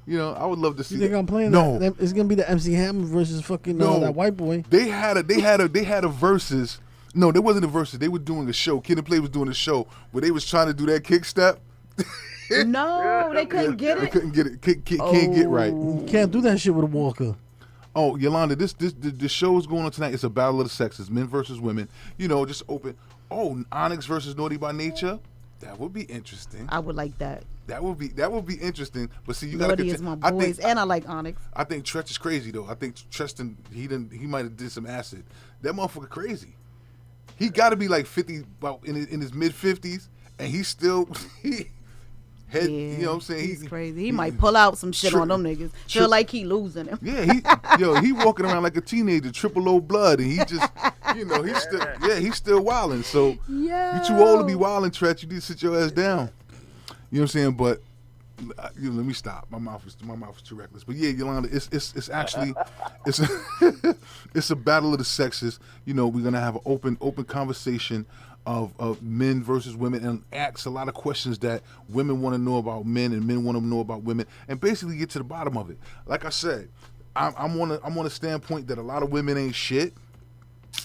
you know, I would love to see. You think that. I'm playing No, that? It's gonna be the MC Hammer versus fucking no, that white boy. They had a versus. No, there wasn't a versus. They were doing a show. Kid and Play was doing a show where they was trying to do that kick step. No, they couldn't get They it. couldn't get it. Can't get right. You can't do that shit with a walker. Oh, Yolanda, the show is going on tonight. It's a battle of the sexes, men versus women. You know, just open. Oh, Onyx versus Naughty by Nature. That would be interesting. I would like that. That would be interesting. But see, you gotta. Naughty is my I boys, think and I like Onyx. I think Tretch is crazy though. I think Treston he might have did some acid. That motherfucker crazy. He got to be like 50, about in his mid 50s, and he's still Yeah, you know what I'm saying? He's crazy. He might pull out some shit on them niggas. Feel like he losing him. Yeah, he walking around like a teenager, triple O blood, and he just, you know, he's still wilding. So you too old to be wilding, Tretch. You need to sit your ass down. You know what I'm saying? But let me stop. My mouth is too reckless. But yeah, Yolanda, it's actually it's a battle of the sexes. You know, we're gonna have an open conversation of men versus women and ask a lot of questions that women want to know about men and men want to know about women, and basically get to the bottom of it. Like I said, I'm on a standpoint that a lot of women ain't shit.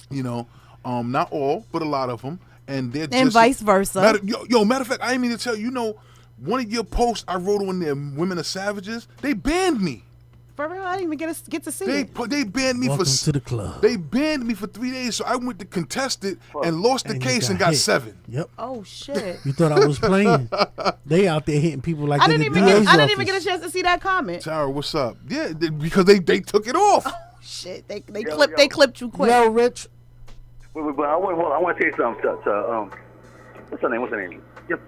You know, not all, but a lot of them, and they're And vice versa. Matter of fact, I didn't mean to tell you. You know, one of your posts I wrote on there, "Women are savages." They banned me. For real, I didn't even get to see They it. they banned me Welcome for to the club. They banned me for 3 days, so I went to contest it and lost the And you case and got hit. 7. Yep. Oh shit! You thought I was playing? They out there hitting people like I they're didn't the even DA's I didn't even get a office. chance to see that comment. Tara, what's up? Yeah, because they took it off. Shit, they Yo. clipped you quick. Yo, Rich. But I want to tell you something to what's her name? Yep.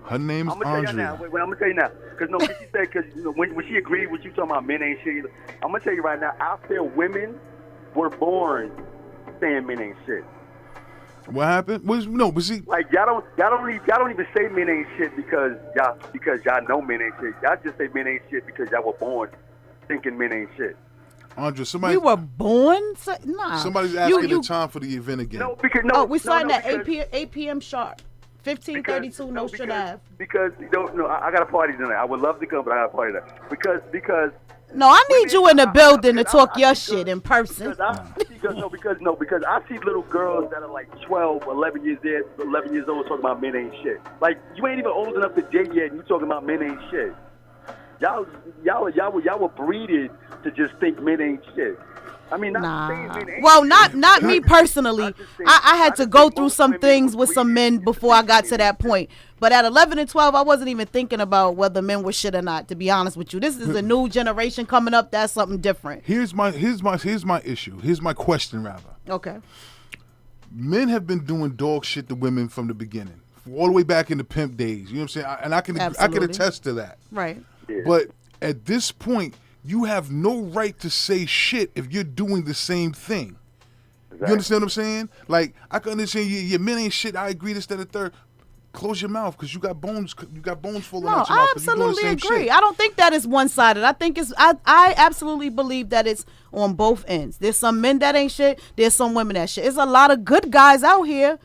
Her name's I'm gonna tell you now. Andrea. Wait, I'm gonna tell you now. Because she said, because when she agreed with you talking about men ain't shit. I'm gonna tell you right now. I feel women were born saying men ain't shit. What happened? But see, Like y'all don't even say men ain't shit because y'all know men ain't shit. Y'all just say men ain't shit because y'all were born thinking men ain't shit. Andrea, somebody, We were born. Nah. somebody's asking You- the time for the event again. No, because we starting at because- 8 p.m. sharp. 1532 Nostrand Ave. Because I got a party tonight. I would love to come, but I got a party tonight. Because No, I need you in the building to talk your shit in person. because I see little girls that are like 12, 11 years old talking about men ain't shit. Like you ain't even old enough to date yet, and you talking about men ain't shit. Y'all were breeded to just think men ain't shit. I mean, not saying men ain't Well, shit. not me personally. I'm just saying- I had I to just go think through most some women things were with some men breeded before I got to to that point. But at 11 and 12, I wasn't even thinking about whether men were shit or not. To be honest with you, this is a new generation coming up. That's something different. Here's my issue. Here's my question, rather. Okay. Men have been doing dog shit to women from the beginning, all the way back in the pimp days. You know what I'm saying? I can Absolutely. attest to that. Right. But at this point, you have no right to say shit if you're doing the same thing. You understand what I'm saying? Like, I can understand your men ain't shit. I agree, this, that, and the third. Close your mouth, because you got bones. You got bones falling No, out your mouth. I 'cause you doing the absolutely same agree. shit. I don't think that is one sided. I think it's I absolutely believe that it's on both ends. There's some men that ain't shit. There's some women that shit. There's a lot of good guys out here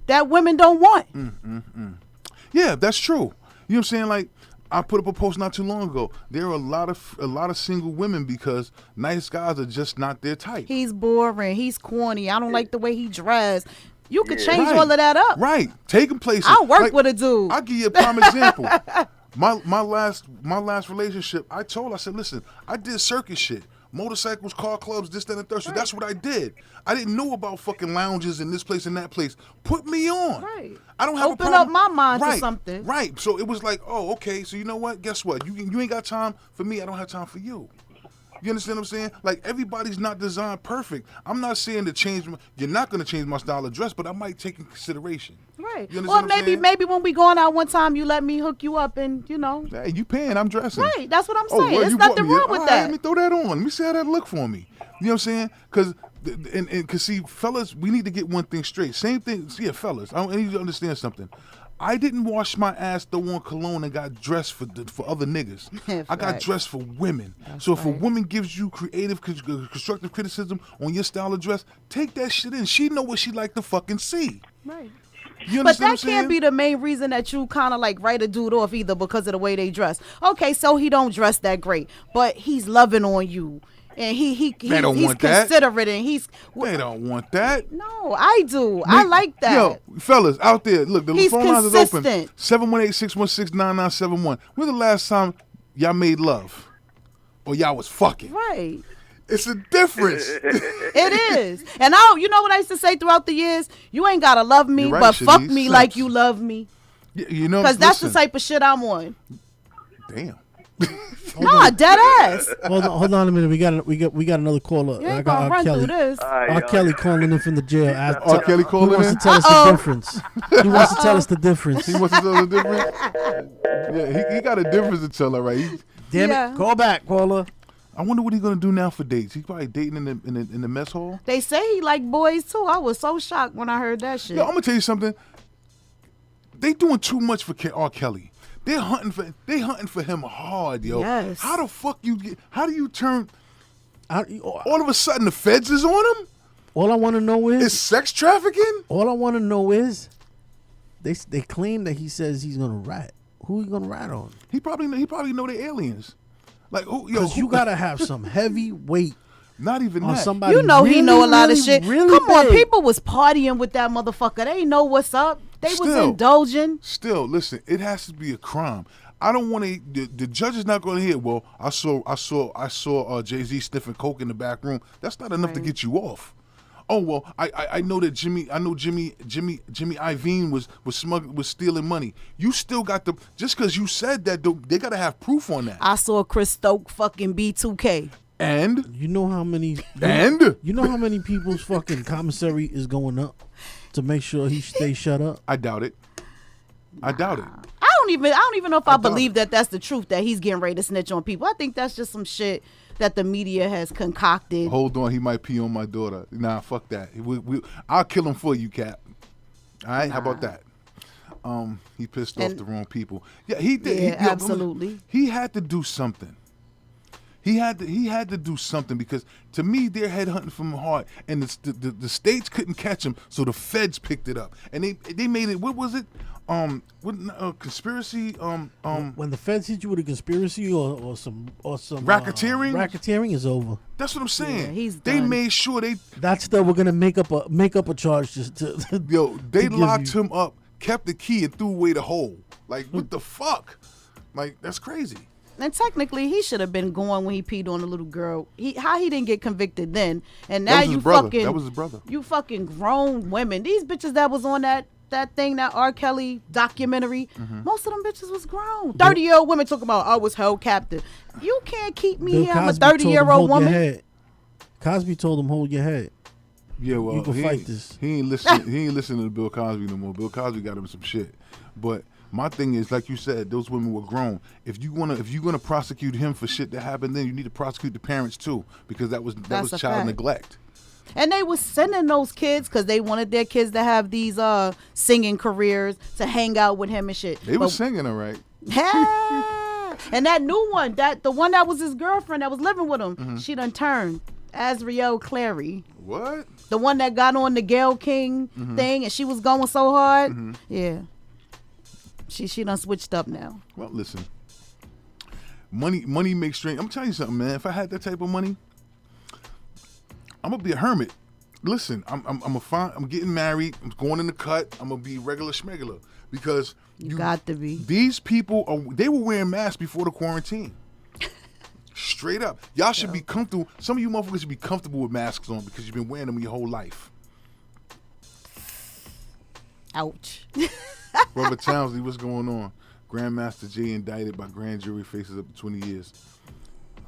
that women don't want. Yeah, that's true. You know what I'm saying? Like, I put up a post not too long ago. There are a lot of single women because nice guys are just not their type. He's boring. He's corny. I don't like the way he dressed. You could change Right. all of that up. Right. Taking places. I'll work Like, with a dude. I'll give you a prime example. My last relationship, I said, listen, I did circus shit. Motorcycles, car clubs, this, that, and the third. So that's what I did. I didn't know about fucking lounges in this place and that place. Put me on. Right. I don't have Open a problem. up my mind to Right, something. Right. So it was like, oh, okay. So you know what? Guess what? You ain't got time for me. I don't have time for you. You understand what I'm saying? Like, everybody's not designed perfect. I'm not saying to change. You're not going to change my style of dress, but I might take in consideration. Right. You understand Or what I'm saying? maybe when we going out one time, you let me hook you up and Hey, you paying? I'm dressing. Right. That's what I'm Oh, saying. well, There's you bought nothing me. wrong All with right, that. Let me throw that on. Let me see how that look for me. You know what I'm saying? Because see, fellas, we need to get one thing straight. Same thing. See, fellas, I need you to understand something. I didn't wash my ass, throw on cologne, and got dressed for other niggas. I got Facts. dressed for women. So if a woman gives you creative, constructive criticism on your style of dress, take that shit in. She know what she like to fucking see. Right. You understand But what I'm that saying? can't be the main reason that you kind of like write a dude off either because of the way they dress. Okay, so he don't dress that great, but he's loving on you. And he's don't want that. considerate and he's They don't want that. no, I do. I like that. Yo, fellas out there, look, the He's phone lines is open. consistent. 718-616-9971. When the last time y'all made love? Or y'all was fucking? Right. It's a difference. It is. And you know what I used to say throughout the years? You ain't gotta love me, You're right, but fuck Shanice. me Facts. like you love me. You know, Because that's the listen. type of shit I'm on. Damn. Nah, dead ass. Hold on a minute. We got another caller. You I ain't got gonna R. run Kelly. through this. R. Kelly calling in from the jail. R. Kelly He calling wants in? to tell us the difference. He wants to tell us the difference. He wants to tell the difference. Yeah, he got a difference to tell her, right? Damn Yeah. it! Call back, caller. I wonder what he's gonna do now for dates. He's probably dating in the mess hall. They say he like boys too. I was so shocked when I heard that shit. Yo, I'm gonna tell you something. They doing too much for R. Kelly. They hunting for him hard, yo. Yes. How the fuck how do you turn All all of a sudden the feds is on him? I want to know Is is sex trafficking? they claim that he says he's gonna rat. Who he gonna rat on? He probably know they're aliens. Like who? Yo, Because you gotta have some heavy weight not even on that. somebody. You know he know a lot of shit. Really Come on, big. people was partying with that motherfucker. They know what's up. They was Still. indulging. Still, listen. It has to be a crime. I don't want to. The judge is not going to hear. Well, I saw Jay-Z sniffing coke in the back room. That's not enough to get you off. Oh well, I know that Jimmy Iovine was stealing money. You still got the just because you said that they got to have proof on that. I saw Chris Stoke fucking B2K. And you know how many you know how many people's fucking commissary is going up to make sure he stays shut up. I doubt it. I doubt it. I don't even know if I believe that that's the truth, that he's getting ready to snitch on people. I think that's just some shit that the media has concocted. Hold on, he might pee on my daughter. Nah, fuck that. I'll kill him for you, Cap. All right, how about that? He pissed off the wrong people. Yeah, he did. Yeah, absolutely. He had to do something. He had to do something because to me they're headhunting from hard, and the states couldn't catch him, so the feds picked it up, and they made it. What was it? Conspiracy. When the feds hit you with a conspiracy or some racketeering, racketeering is over. That's what I'm saying. Yeah, they made sure That's we're gonna make up a charge just to. Yo, they locked him up, kept the key, and threw away the hole. Like what the fuck? Like that's crazy. And technically, he should have been going when he peed on a little girl. How he didn't get convicted then? And now you fucking that was his brother. You fucking grown women. These bitches that was on that thing, that R. Kelly documentary. Most of them bitches was grown. 30-year-old women talking about I was held captive. You can't keep me here. I'm a 30-year-old woman. Cosby told him hold your head. Yeah, well, you can fight this. He ain't listening to Bill Cosby no more. Bill Cosby got him some shit, but. My thing is, like you said, those women were grown. If you're gonna prosecute him for shit that happened, then you need to prosecute the parents too, because that was child neglect. And they was sending those kids because they wanted their kids to have these singing careers, to hang out with him and shit. They were singing, all right. And that new one, the one that was his girlfriend that was living with him, she done turned. Azriel Clary. What? The one that got on the Gayle King thing and she was going so hard. Yeah. She done switched up now. Well, listen. Money makes strange. I'm telling you something, man. If I had that type of money, I'm gonna be a hermit. Listen, I'm getting married. I'm going in the cut. I'm gonna be regular schmegular because you got to be. These people they were wearing masks before the quarantine. Straight up, y'all should be comfortable. Some of you motherfuckers should be comfortable with masks on because you've been wearing them your whole life. Ouch. Robert Townsley, what's going on? Grandmaster Jay indicted by grand jury, faces up to 20 years.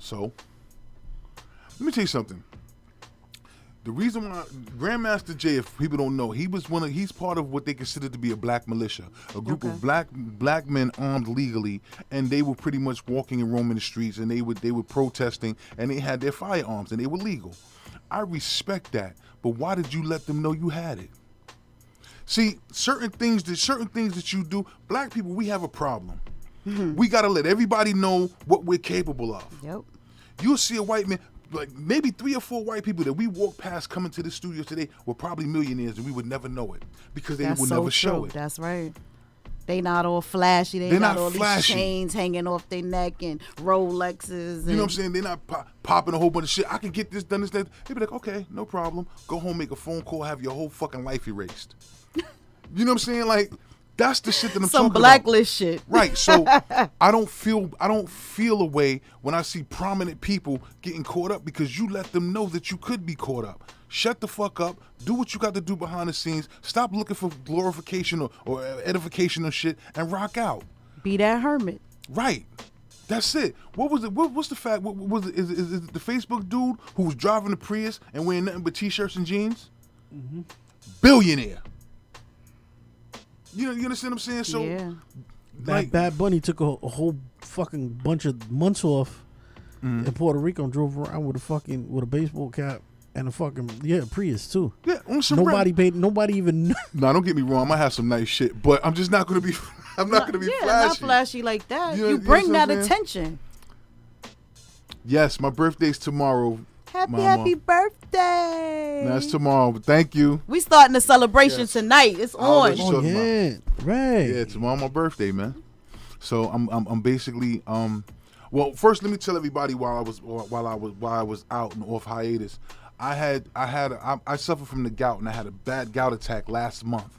So, let me tell you something. The reason why Grandmaster Jay, if people don't know, he's part of what they consider to be a black militia, a group of black men armed legally, and they were pretty much walking and roaming the streets, and they were protesting, and they had their firearms, and they were legal. I respect that, but why did you let them know you had it? See, certain things that you do, black people, we have a problem. We got to let everybody know what we're capable of. Yep. You'll see a white man, like maybe 3 or 4 white people that we walk past coming to the studio today were probably millionaires and we would never know it because they would never show it. That's right. They not all flashy. They're not all flashy. These chains hanging off their neck and Rolexes. You know what I'm saying? They're not popping a whole bunch of shit. I can get this done, this, that. They be like, okay, no problem. Go home, make a phone call, have your whole fucking life erased. You know what I'm saying? Like, that's the shit that I'm talking about. Some blacklist shit. Right. So I don't feel a way when I see prominent people getting caught up because you let them know that you could be caught up. Shut the fuck up. Do what you got to do behind the scenes. Stop looking for glorification or edification or shit and rock out. Be that hermit. Right. That's it. What was it? What's the fact? What was it? Is it the Facebook dude who was driving the Prius and wearing nothing but t-shirts and jeans? Billionaire. You understand what I'm saying? So, yeah. Like, Bad Bunny took a whole fucking bunch of months off in Puerto Rico and drove around with a baseball cap and a fucking Prius too. Yeah, on some nobody even knew. No, don't get me wrong. I might have some nice shit, but I'm just not gonna be. I'm not gonna be flashy. Not flashy like that. You bring that attention. Yes, my birthday's tomorrow. Happy birthday. That's tomorrow. Thank you. We starting the celebration tonight. It's on. Oh yeah, right. Yeah, tomorrow my birthday, man. So I'm basically well, first let me tell everybody while I was out and off hiatus. I suffered from the gout and I had a bad gout attack last month.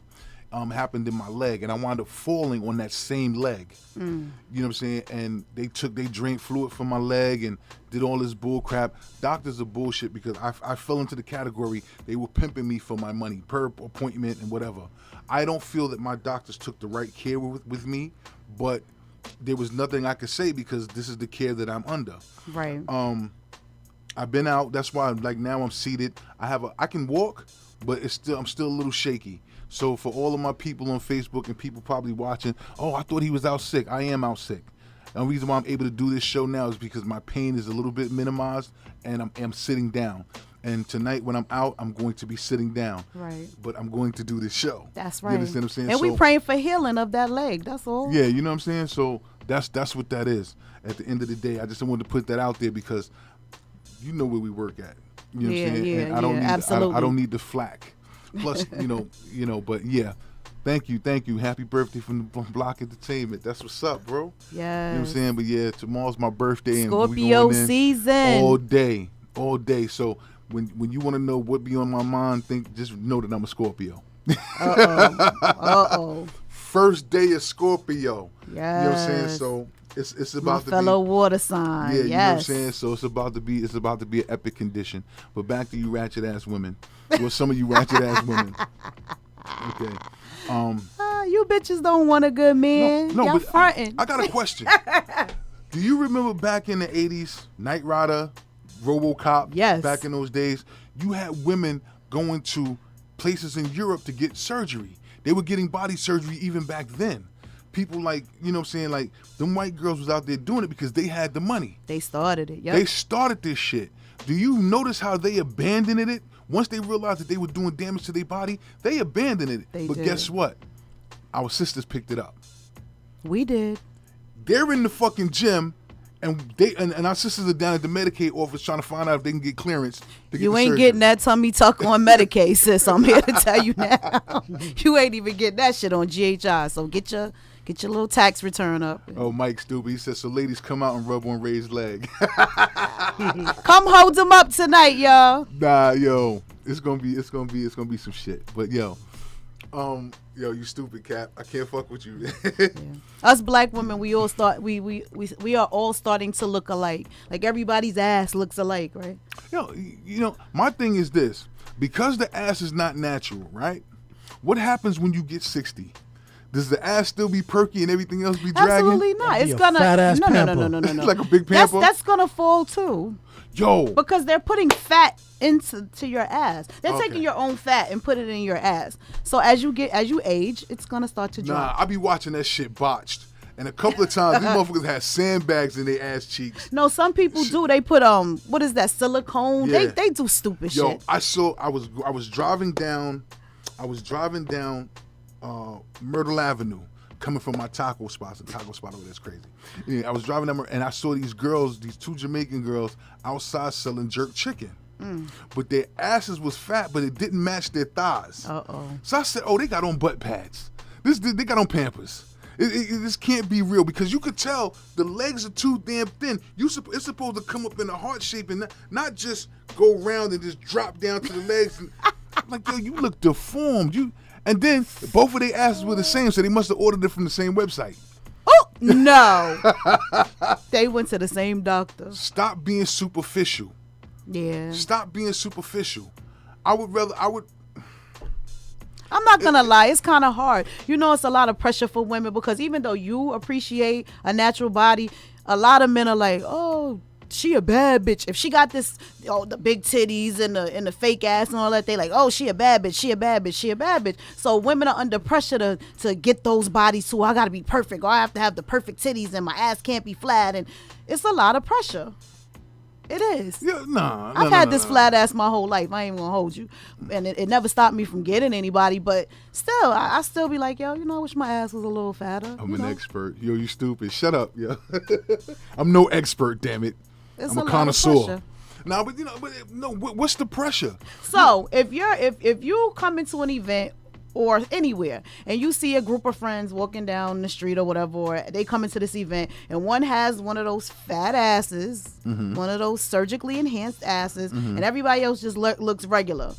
happened in my leg, and I wound up falling on that same leg. You know what I'm saying? And they drained fluid from my leg and did all this bull crap. Doctors are bullshit because I fell into the category they were pimping me for my money per appointment and whatever. I don't feel that my doctors took the right care with me, but there was nothing I could say because this is the care that I'm under. Right. I've been out. That's why like now I'm seated. I can walk, but I'm still a little shaky. So for all of my people on Facebook and people probably watching, oh, I thought he was out sick. I am out sick. And the reason why I'm able to do this show now is because my pain is a little bit minimized and I'm sitting down. And tonight when I'm out, I'm going to be sitting down. Right. But I'm going to do this show. That's right. You understand what I'm saying? And we praying for healing of that leg. That's all. Yeah, you know what I'm saying? So that's what that is. At the end of the day, I just wanted to put that out there because you know where we work at. You know what I'm saying? Yeah, and I don't need absolutely. I don't need the flack. Plus, but yeah. Thank you. Happy birthday from the Block Entertainment. That's what's up, bro. Yes. You know what I'm saying? But yeah, tomorrow's my birthday Scorpio and we going in season. all day. So when you want to know what be on my mind, just know that I'm a Scorpio. Uh-oh. First day of Scorpio. Yes. You know what I'm saying? So it's about to fellow be water sign. Yeah, yes. you know what I'm saying? So it's about to be an epic condition. But back to you ratchet ass women. Well, some of you ratchet ass women. Okay. You bitches don't want a good man. No, Y'all but fronting. I got a question. Do you remember back in the 80s, Knight Rider, RoboCop? Yes. Back in those days, you had women going to places in Europe to get surgery. They were getting body surgery even back then. People like, you know what I'm saying, like, them white girls was out there doing it because they had the money. They started it. Yep. They started this shit. Do you notice how they abandoned it? Once they realized that they were doing damage to their body, they abandoned it. But guess what? Our sisters picked it up. We did. They're in the fucking gym, and our sisters are down at the Medicaid office trying to find out if they can get clearance to get You the ain't surgery. getting that tummy tuck on Medicaid, sis. I'm here to tell you now. You ain't even getting that shit on GHI. So get your little tax return up. Oh, Mike stupid. He said, so ladies, come out and rub on Ray's leg. Come hold him up tonight, y'all. Nah, yo, it's gonna be some shit. But yo, you stupid Cap. I can't fuck with you. Yeah. Us black women, we are all starting to look alike. Like everybody's ass looks alike, right? Yo, my thing is this: because the ass is not natural, right? What happens when you get 60? Does the ass still be perky and everything else be dragging? Absolutely not. It's gonna no. Like a big pamper. That's gonna fall too. Yo. Because they're putting fat into your ass. They're taking your own fat and put it in your ass. So as you age, it's gonna start to drop. Nah, I be watching that shit botched. And a couple of times these motherfuckers had sandbags in their ass cheeks. No, some people do. They put what is that, silicone? Yeah. They do stupid shit. Yo, I was driving down Myrtle Avenue, coming from my taco spot. The taco spot over there is crazy. Yeah, I was driving down and I saw these girls, these two Jamaican girls, outside selling jerk chicken. But their asses was fat, but it didn't match their thighs. So I said, they got on butt pads. They got on Pampers. This can't be real because you could tell the legs are too damn thin. It's supposed to come up in a heart shape and not just go around and just drop down to the legs. And, like, yo, you look deformed. And then both of their asses were the same, so they must have ordered it from the same website. Oh, no. They went to the same doctor. Stop being superficial. Yeah. Stop being superficial. I'm not going to lie. It's kind of hard. It's a lot of pressure for women because even though you appreciate a natural body, a lot of men are like, oh, she a bad bitch. If she got this, the big titties and the fake ass and all that, they like, oh, she a bad bitch. She a bad bitch. She a bad bitch. So women are under pressure to get those bodies too. I got to be perfect, or I have to have the perfect titties and my ass can't be flat. And it's a lot of pressure. It is. Yeah, I've had this flat ass my whole life. I ain't even gonna hold you. And it never stopped me from getting anybody. But still, I still be like, yo, I wish my ass was a little fatter. I'm an expert. Yo, you stupid. Shut up, yo. I'm no expert, damn it. I'm a connoisseur. Nah, but what's the pressure? So if you come into an event or anywhere and you see a group of friends walking down the street or whatever, or they come into this event and one has one of those fat asses, one of those surgically enhanced asses, and everybody else just looks regular.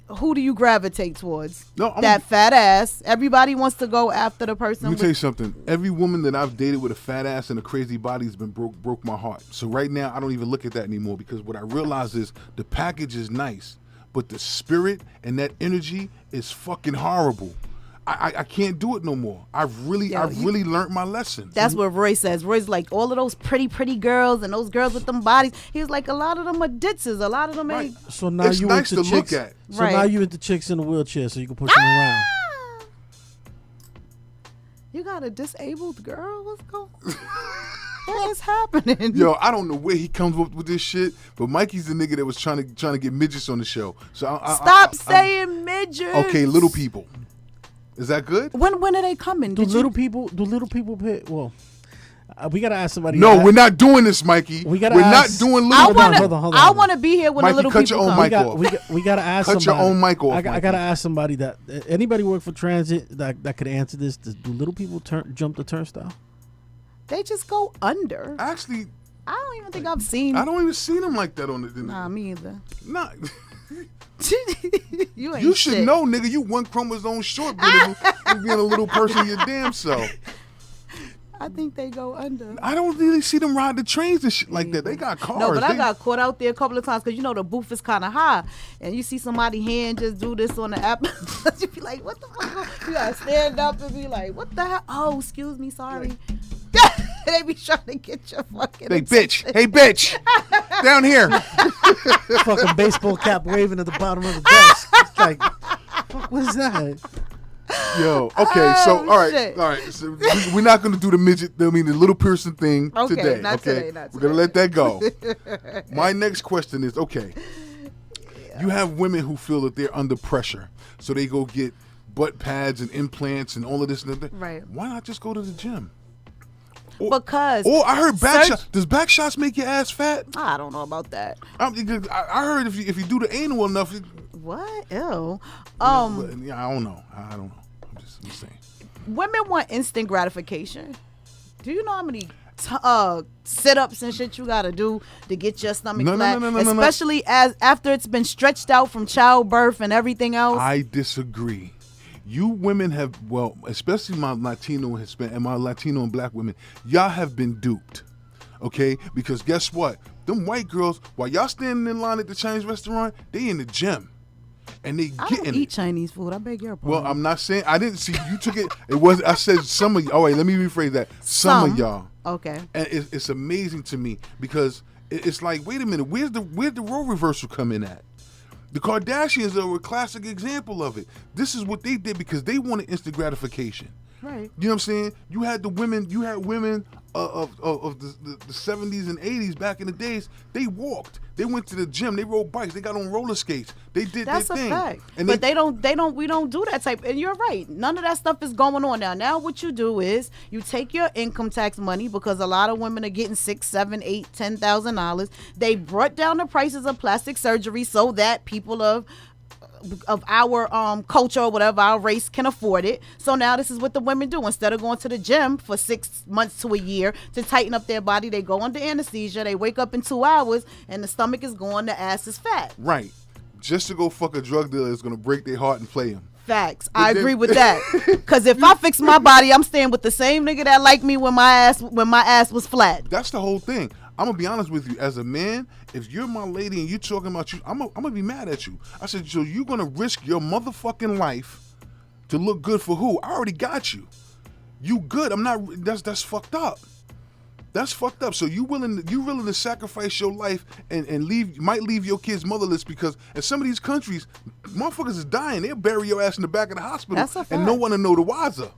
who do you gravitate towards? No, that fat ass. Everybody wants to go after the person. Let me tell you something. Every woman that I've dated with a fat ass and a crazy body has been broke my heart. So right now, I don't even look at that anymore because what I realize is the package is nice, but the spirit and that energy is fucking horrible. I can't do it no more. I've really learned my lesson. That's what Roy says. Roy's like, all of those pretty girls and those girls with them bodies. He's like, a lot of them are ditzes. A lot of them ain't. So now it's you nice into to chicks. look at. So now you into chicks in a wheelchair so you can push them around. You got a disabled girl? What's going on? What is happening? Yo, I don't know where he comes up with this shit, but Mikey's the nigga that was trying to get midgets on the show. So Stop saying midgets. Okay, little people. Is that good? When are they coming? Do little people pay? Well, we gotta ask somebody. No, we're not doing this, Mikey. We're not doing little. I want to be here when Mikey, the little cut people your own come. mic off. We gotta ask cut somebody. your own mic off. I gotta ask somebody that anybody work for transit that could answer this. Do little people jump the turnstile? They just go under. Actually, I don't even think I've seen. I don't even see them like that on the. Nah, me either. Nah. You should shit. know, nigga. You one chromosome short, you being a little person your damn self. I think they go under. I don't really see them ride the trains and shit like that. They got cars. No, but I got caught out there a couple of times because the booth is kind of high, and you see somebody hand just do this on the app. You be like, "What the fuck?" You gotta stand up and be like, "What the hell?" Oh, excuse me, sorry. They be trying to get your fucking. Hey, bitch! Hey, bitch! Down here. Fucking baseball cap waving at the bottom of the desk. It's like, fuck was that? Yo, okay, so all right. So we're not gonna do the the little person thing today. Not okay, today. We're gonna let that go. My next question is, okay, you have women who feel that they're under pressure, so they go get butt pads and implants and all of this and that. Right. Why not just go to the gym? Because I heard back shots. Does back shots make your ass fat? I don't know about that. I heard if you do the anal enough. What? Ew. I don't know. I'm just saying. Women want instant gratification. Do you know how many sit-ups and shit you gotta do to get your stomach flat? No, especially as after it's been stretched out from childbirth and everything else. I disagree. You women have, especially my Latino and Hispanic and my Latino and black women, y'all have been duped, okay? Because guess what? Them white girls, while y'all standing in line at the Chinese restaurant, they in the gym, and they I getting don't eat Chinese food. I beg your pardon. Well, I'm not saying I didn't see you took it. It was I said some of. Oh wait, let me rephrase that. Some of y'all. Okay. And it's amazing to me because it's like, wait a minute, where's the role reversal come in at? The Kardashians are a classic example of it. This is what they did because they wanted instant gratification. Right. You know what I'm saying? You had women of the 70s and 80s back in the days. They walked. They went to the gym. They rode bikes. They got on roller skates. They did That's their thing. That's a fact. And but we don't do that type. And you're right. None of that stuff is going on now. Now what you do is you take your income tax money because a lot of women are getting $6,000, $7,000, $8,000, $10,000. They brought down the prices of plastic surgery so that people of our culture or whatever, our race can afford it. So now this is what the women do. Instead of going to the gym for 6 months to a year to tighten up their body, they go under anesthesia. They wake up in 2 hours and the stomach is gone, the ass is fat. Right. Just to go fuck a drug dealer is going to break their heart and play him. Facts. I agree with that. Because if I fix my body, I'm staying with the same nigga that liked me when my ass was flat. That's the whole thing. I'm gonna be honest with you. As a man, if you're my lady and you're talking about you, I'm gonna be mad at you. I said, so you're gonna risk your motherfucking life to look good for who? I already got you. You good? I'm not. That's fucked up. That's fucked up. So you willing to sacrifice your life and might leave your kids motherless because in some of these countries, motherfuckers is dying. They'll bury your ass in the back of the hospital. That's a fact. And no one will know the wiser.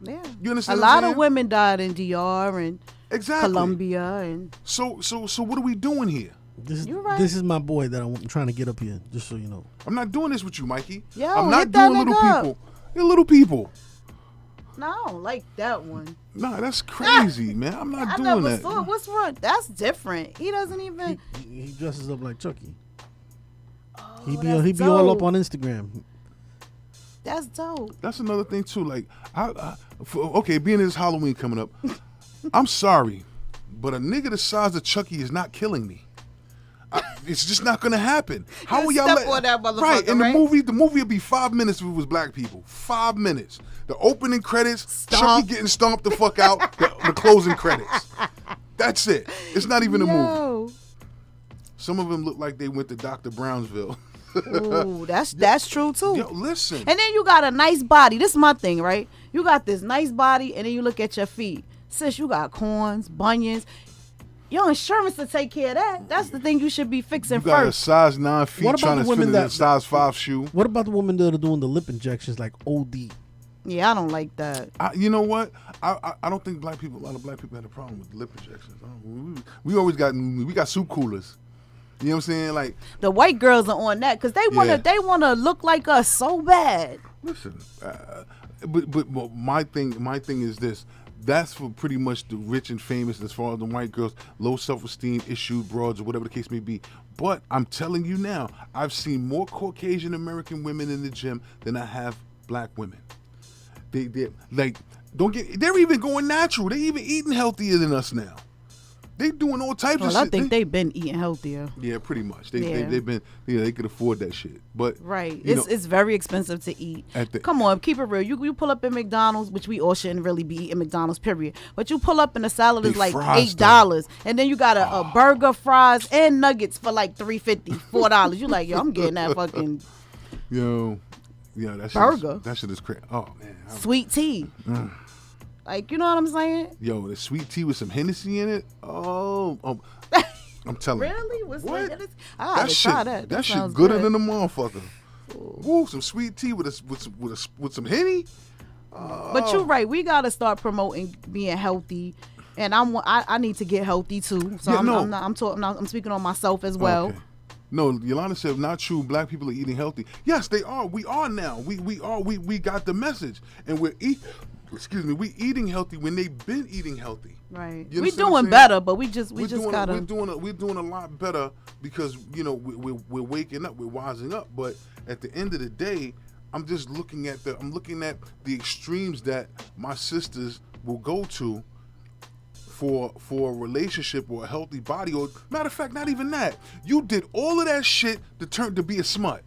Yeah. You understand? A lot of women died in DR and exactly. Colombia and. So what are we doing here? You're right. This is my boy that I'm trying to get up here, just so you know. I'm not doing this with you, Mikey. Yo, I'm not hit that doing little nigga people. You're little people. No, I don't like that one. Nah, that's crazy, man. I'm not doing never that. saw it. What's wrong? That's different. He doesn't even. He dresses up like Chucky. Oh, he be all up on Instagram. That's dope. That's another thing too. Like, being this Halloween coming up, I'm sorry, but a nigga the size of Chucky is not killing me. It's just not gonna happen. How Just will y'all step on that motherfucker, right? In right? the movie would be 5 minutes if it was black people. 5 minutes. The opening credits, Stomp. Chucky getting stomped the fuck out. the closing credits. That's it. It's not even a movie. Yo. Some of them look like they went to Dr. Brownsville. Ooh, that's true too. Yo, listen. And then you got a nice body. This is my thing, right? You got this nice body, and then you look at your feet. Sis, you got corns, bunions. Your insurance to take care of that. That's the thing you should be fixing You got a first. size 9 feet What about trying the to women fit in a that- size 5 shoe. What about the women that are doing the lip injections like OD? Yeah, I don't like that. You know what? I don't think a lot of black people had a problem with lip injections. We always we got soup coolers. You know what I'm saying? Like, The white girls are on that because they wanna look like us so bad. listen, but my thing is this. That's for pretty much the rich and famous, as far as the white girls, low self-esteem, issued broads, or whatever the case may be. But I'm telling you now, I've seen more Caucasian American women in the gym than I have black women. They're even going natural. They're even eating healthier than us now. They doing all types of Well, I shit. think they've been eating healthier. Yeah, pretty much. Yeah. They've been, they could afford that shit. But Right. you know, It's very expensive to eat. Come on, keep it real. You pull up in McDonald's, which we all shouldn't really be eating McDonald's, period. But you pull up and the salad is They like fries, $8. And then you got a burger, fries, and nuggets for like $3.50, $4. You like, yo, I'm getting that fucking yeah, that shit Burger. That shit is crazy. Oh man. sweet tea. Like, you know what I'm saying? Yo, the sweet tea with some Hennessy in it. Oh, I'm telling you. Really? What's What? like that? I gotta try that. That shit sounds gooder good. than a motherfucker. Ooh, some sweet tea with some Henny. But you're right. We gotta start promoting being healthy, and I need to get healthy too. So Yeah, I'm speaking on myself as well. Okay. No, Yolanda said not true. Black people are eating healthy. Yes, they are. We are now. We got the message, and we eating healthy when they've been eating healthy. Right. You We understand what I'm doing saying? better, but we just gotta. We're doing a lot better because we're waking up, we're wising up. But at the end of the day, I'm looking at the extremes that my sisters will go to for a relationship or a healthy body. Or matter of fact, not even that. You did all of that shit to be a smut.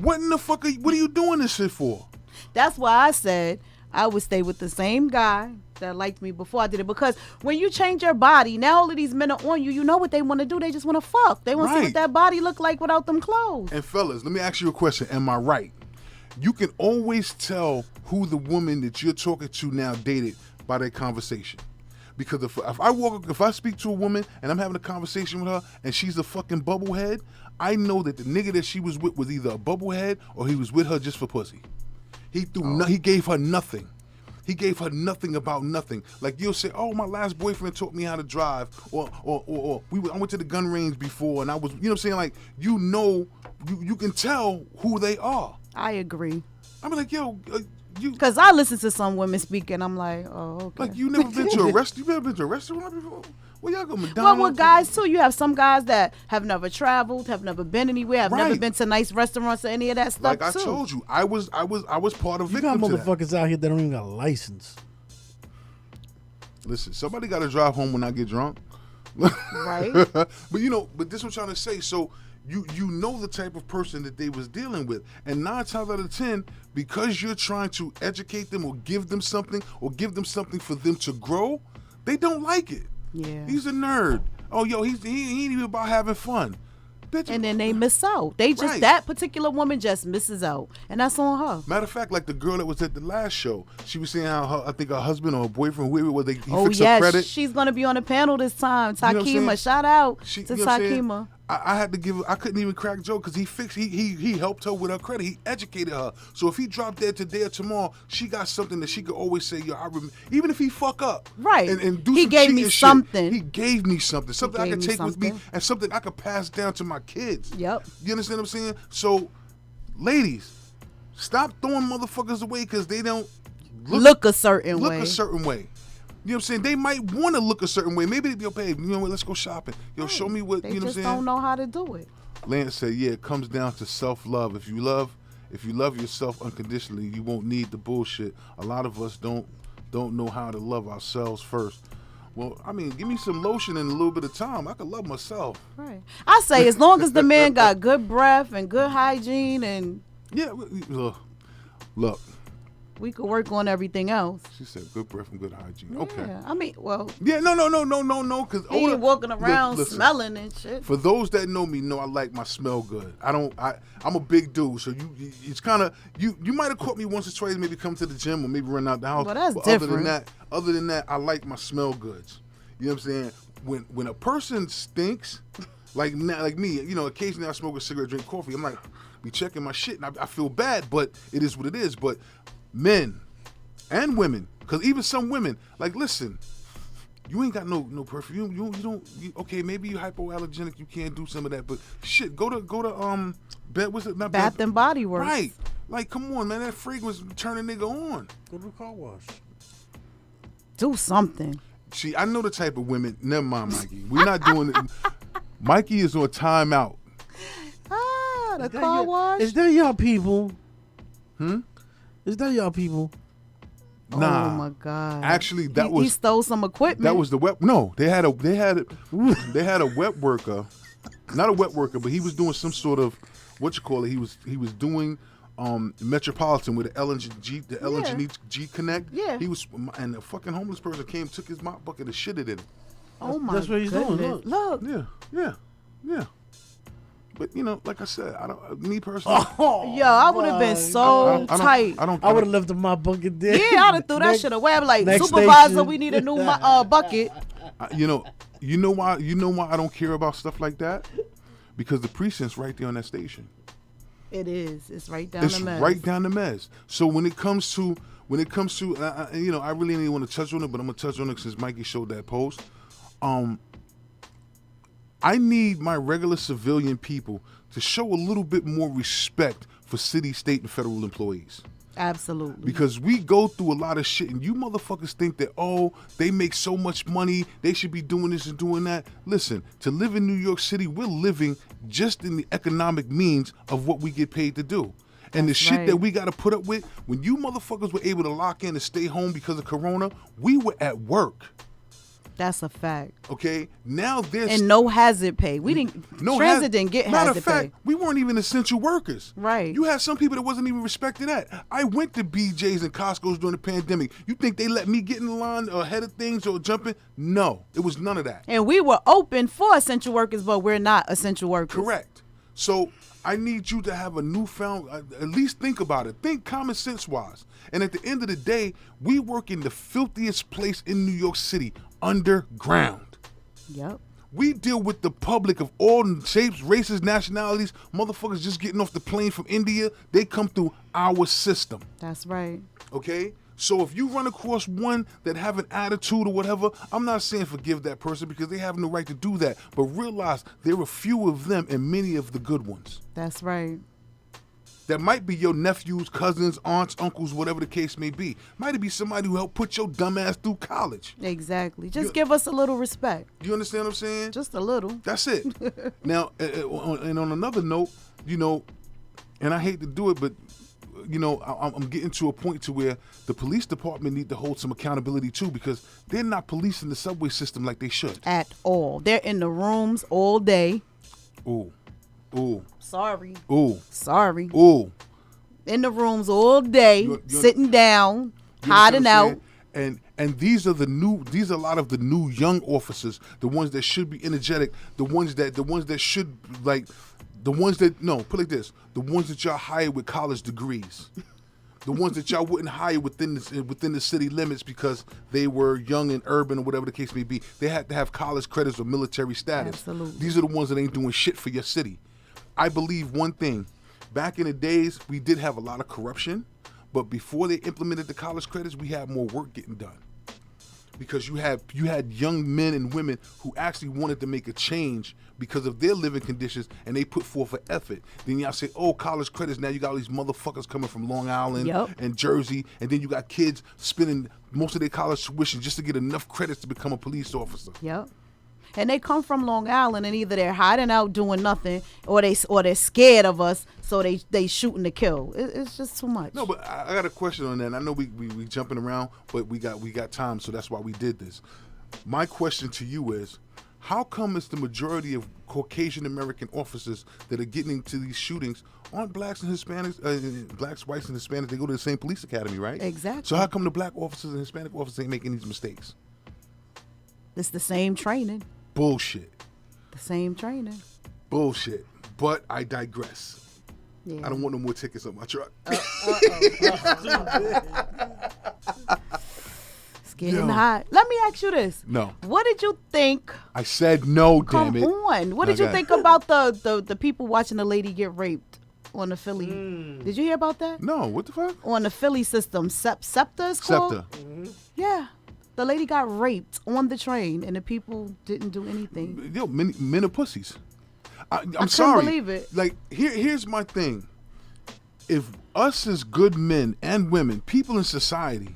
What in the fuck what are you doing this shit for? That's why I said I would stay with the same guy that liked me before I did it. Because when you change your body, now all of these men are on you. You know what they want to do. They just want to fuck. They want to see Right. what that body look like without them clothes. And fellas, let me ask you a question. Am I right? You can always tell who the woman that you're talking to now dated by their conversation. Because if I speak to a woman and I'm having a conversation with her and she's a fucking bubblehead, I know that the nigga that she was with was either a bubblehead or he was with her just for pussy. He gave her nothing. He gave her nothing about nothing. Like you'll say, "Oh, my last boyfriend taught me how to drive," or I went to the gun range before, and I was, you know what I'm saying? Like you can tell who they are. I agree. I'm like, yo, you. Because I listen to some women speak and I'm like, oh, okay. Like you never been to a restaurant? You never been to a restaurant before? Well, y'all go Well, McDonald's. with guys too, you have some guys that have never traveled, have never been anywhere, have never Right. been to nice restaurants or any of that stuff Like I too. told you, I was part of You got victim to that. motherfuckers out here that don't even got a license. Listen, somebody got to drive home when I get drunk. Right. But this is what I'm trying to say. So you know the type of person that they was dealing with, and 9 times out of 10, because you're trying to educate them or give them something for them to grow, they don't like it. Yeah. He's a nerd. Oh, yo, he ain't even about having fun. Bitch. And then they miss out. They just Right. that particular woman just misses out, and that's on her. Matter of fact, like the girl that was at the last show, she was saying how I think her husband or her boyfriend, whoever it was, he Oh fixed her yes, credit. she's gonna be on the panel this time. You know what I'm saying? Takima, shout out She- to you know what I'm saying? Takima. I had to give. I couldn't even crack a joke because he helped her with her credit. He educated her. So if he dropped dead today or tomorrow, she got something that she could always say, "Yo, even if he fuck up, Right. and do He some gave me cheating shit, something. He gave me something I gave could me take with me, something. and something I could pass down to my kids. Yep. You understand what I'm saying? So, ladies, stop throwing motherfuckers away because they don't Look a certain look way. a certain way. You know what I'm saying? They might want to look a certain way. Maybe they'll pay. You know what? Let's go shopping. Yo, show me what. They You know what just I'm saying? don't know how to do it. Lance said, yeah, it comes down to self-love. If you love yourself unconditionally, you won't need the bullshit. A lot of us don't know how to love ourselves first. Well, I mean, give me some lotion and a little bit of time. I could love myself. Right. I say as long as the man got good breath and good hygiene, and Yeah, look. we could work on everything else. She said good breath and good hygiene. Okay. Yeah. I mean, well, Yeah, no. Because he ain't walking around smelling and shit. For those that know me, know I like my smell good. I'm a big dude, so it's kind of you might have caught me once or twice, maybe come to the gym or maybe run out the house. Well, that's but different. Other than that, I like my smell goods. You know what I'm saying? When a person stinks, like me, you know, occasionally I smoke a cigarette, drink coffee. I'm like, be checking my shit, and I feel bad, but it is what it is. But men and women, because even some women, like, listen, you ain't got no perfume. You don't. Okay, maybe you're hypoallergenic. You can't do some of that, but shit, go to what's it? Not Bath and Body Works. Right. Like, come on, man. That fragrance turn a nigga on. Go to the car wash. Do something. See, I know the type of women. Never mind, Mikey. We're not doing it. Mikey is on timeout. The car wash. Is that y'all people? Is that y'all people? Nah. Oh my God. Actually, he stole some equipment. That was the wet. No, they had a wet worker, not a wet worker, but he was doing some sort of He was doing Metropolitan with the LNG G Connect. Yeah. He was, and a fucking homeless person came, took his mop bucket and shitted in it. Oh my That's what he's doing. goodness. Look. Yeah. But you know, like I said, me personally. Yo, I would have been so tight. I would have left my bucket there. Yeah, I'd have threw that shit away. I'm like, Next supervisor, station. we need a new bucket. You know why I don't care about stuff like that? Because the precinct's right there on that station. It is. It's right down the mess. Right down the mess. So when it comes to, I really didn't want to touch on it, but I'm gonna touch on it since Mikey showed that post. I need my regular civilian people to show a little bit more respect for city, state, and federal employees. Absolutely. Because we go through a lot of shit, and you motherfuckers think that, they make so much money, they should be doing this and doing that. Listen, to live in New York City, we're living just in the economic means of what we get paid to do. And the shit that we got to put up with, when you motherfuckers were able to lock in and stay home because of Corona, we were at work. That's a fact. Okay, now there's And no hazard pay. We didn't. Transit didn't get matter hazard of fact, pay. we weren't even essential workers. Right. You had some people that wasn't even respected that. I went to BJ's and Costco's during the pandemic. You think they let me get in the line ahead of things or jumping? No, it was none of that. And we were open for essential workers, but we're not essential workers. Correct. So I need you to have a newfound, at least think about it. Think common sense wise. And at the end of the day, we work in the filthiest place in New York City, underground. Yep. We deal with the public of all shapes, races, nationalities. Motherfuckers just getting off the plane from India, they come through our system. That's right. Okay? So if you run across one that have an attitude or whatever, I'm not saying forgive that person because they have no right to do that. But realize there are few of them and many of the good ones. That's right. That might be your nephews, cousins, aunts, uncles, whatever the case may be. Might be somebody who helped put your dumb ass through college. Exactly. Just give us a little respect. You understand what I'm saying? Just a little. That's it. Now, and on another note, and I hate to do it, but I'm getting to a point to where the police department need to hold some accountability too, because they're not policing the subway system like they should. At all. They're in the rooms all day. Ooh. Sorry. Ooh. Sorry. Ooh. In the rooms all day, sitting down, hiding out. And these are a lot of the new young officers, the ones that should be energetic, the ones that should put it like this, the ones that y'all hire with college degrees. The ones that y'all wouldn't hire within the city limits because they were young and urban or whatever the case may be. They had to have college credits or military status. Absolutely. These are the ones that ain't doing shit for your city. I believe one thing. Back in the days, we did have a lot of corruption, but before they implemented the college credits, we had more work getting done. Because you had young men and women who actually wanted to make a change because of their living conditions, and they put forth an effort. Then y'all say, college credits, now you got all these motherfuckers coming from Long Island and Jersey, and then you got kids spending most of their college tuition just to get enough credits to become a police officer. Yep. And they come from Long Island, and either they're hiding out doing nothing, or they're scared of us, so they shooting to kill. It's just too much. No, but I got a question on that. I know we jumping around, but we got time, so that's why we did this. my question to you is, how come it's the majority of Caucasian American officers that are getting into these shootings aren't blacks and Hispanics, blacks, whites, and Hispanics? They go to the same police academy, right? Exactly. So how come the black officers and Hispanic officers ain't making these mistakes? It's the same training. Bullshit. The same training. Bullshit. But I digress. Yeah. I don't want no more tickets on my truck. It's getting Yo. hot. Let me ask you this. No. What did you think? I said no, Come damn it. on. What did Okay. you think about the people watching the lady get raped on the Philly? Did you hear about that? No, what the fuck? On the Philly system, SEPTA is called. SEPTA. Yeah. The lady got raped on the train, and the people didn't do anything. Yo, men are pussies. I'm couldn't sorry. believe it. Like, here's my thing. If us as good men and women, people in society,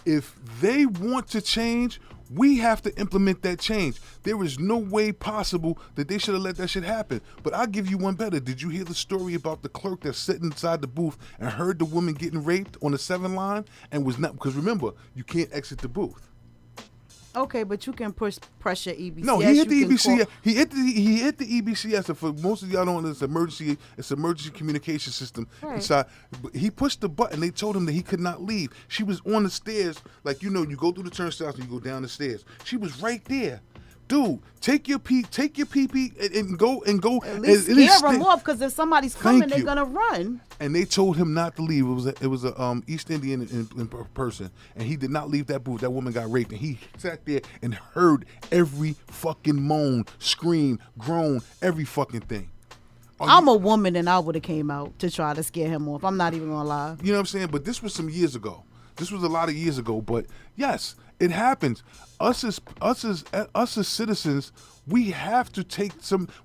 if they want to change, we have to implement that change. There is no way possible that they should have let that shit happen. But I'll give you one better. Did you hear the story about the clerk that's sitting inside the booth and heard the woman getting raped on the 7 line and was not, because remember, you can't exit the booth. Okay, but you can pressure EBCS. No, he hit the you can EBCS. call- He hit the EBCS. And for most of y'all don't know, it's emergency communication system Right. inside. But he pushed the button. They told him that he could not leave. She was on the stairs, like you go through the turnstiles and you go down the stairs. She was right there. Dude, take your pee and go. At least scare them stay. off, because if somebody's coming, Thank they're you. gonna run. And they told him not to leave. It was a East Indian in person, and he did not leave that booth. That woman got raped, and he sat there and heard every fucking moan, scream, groan, every fucking thing. I'm a woman, and I would have came out to try to scare him off. I'm not even gonna lie. You know what I'm saying? But this was some years ago. This was a lot of years ago. But yes, it happens. Us as citizens, we have to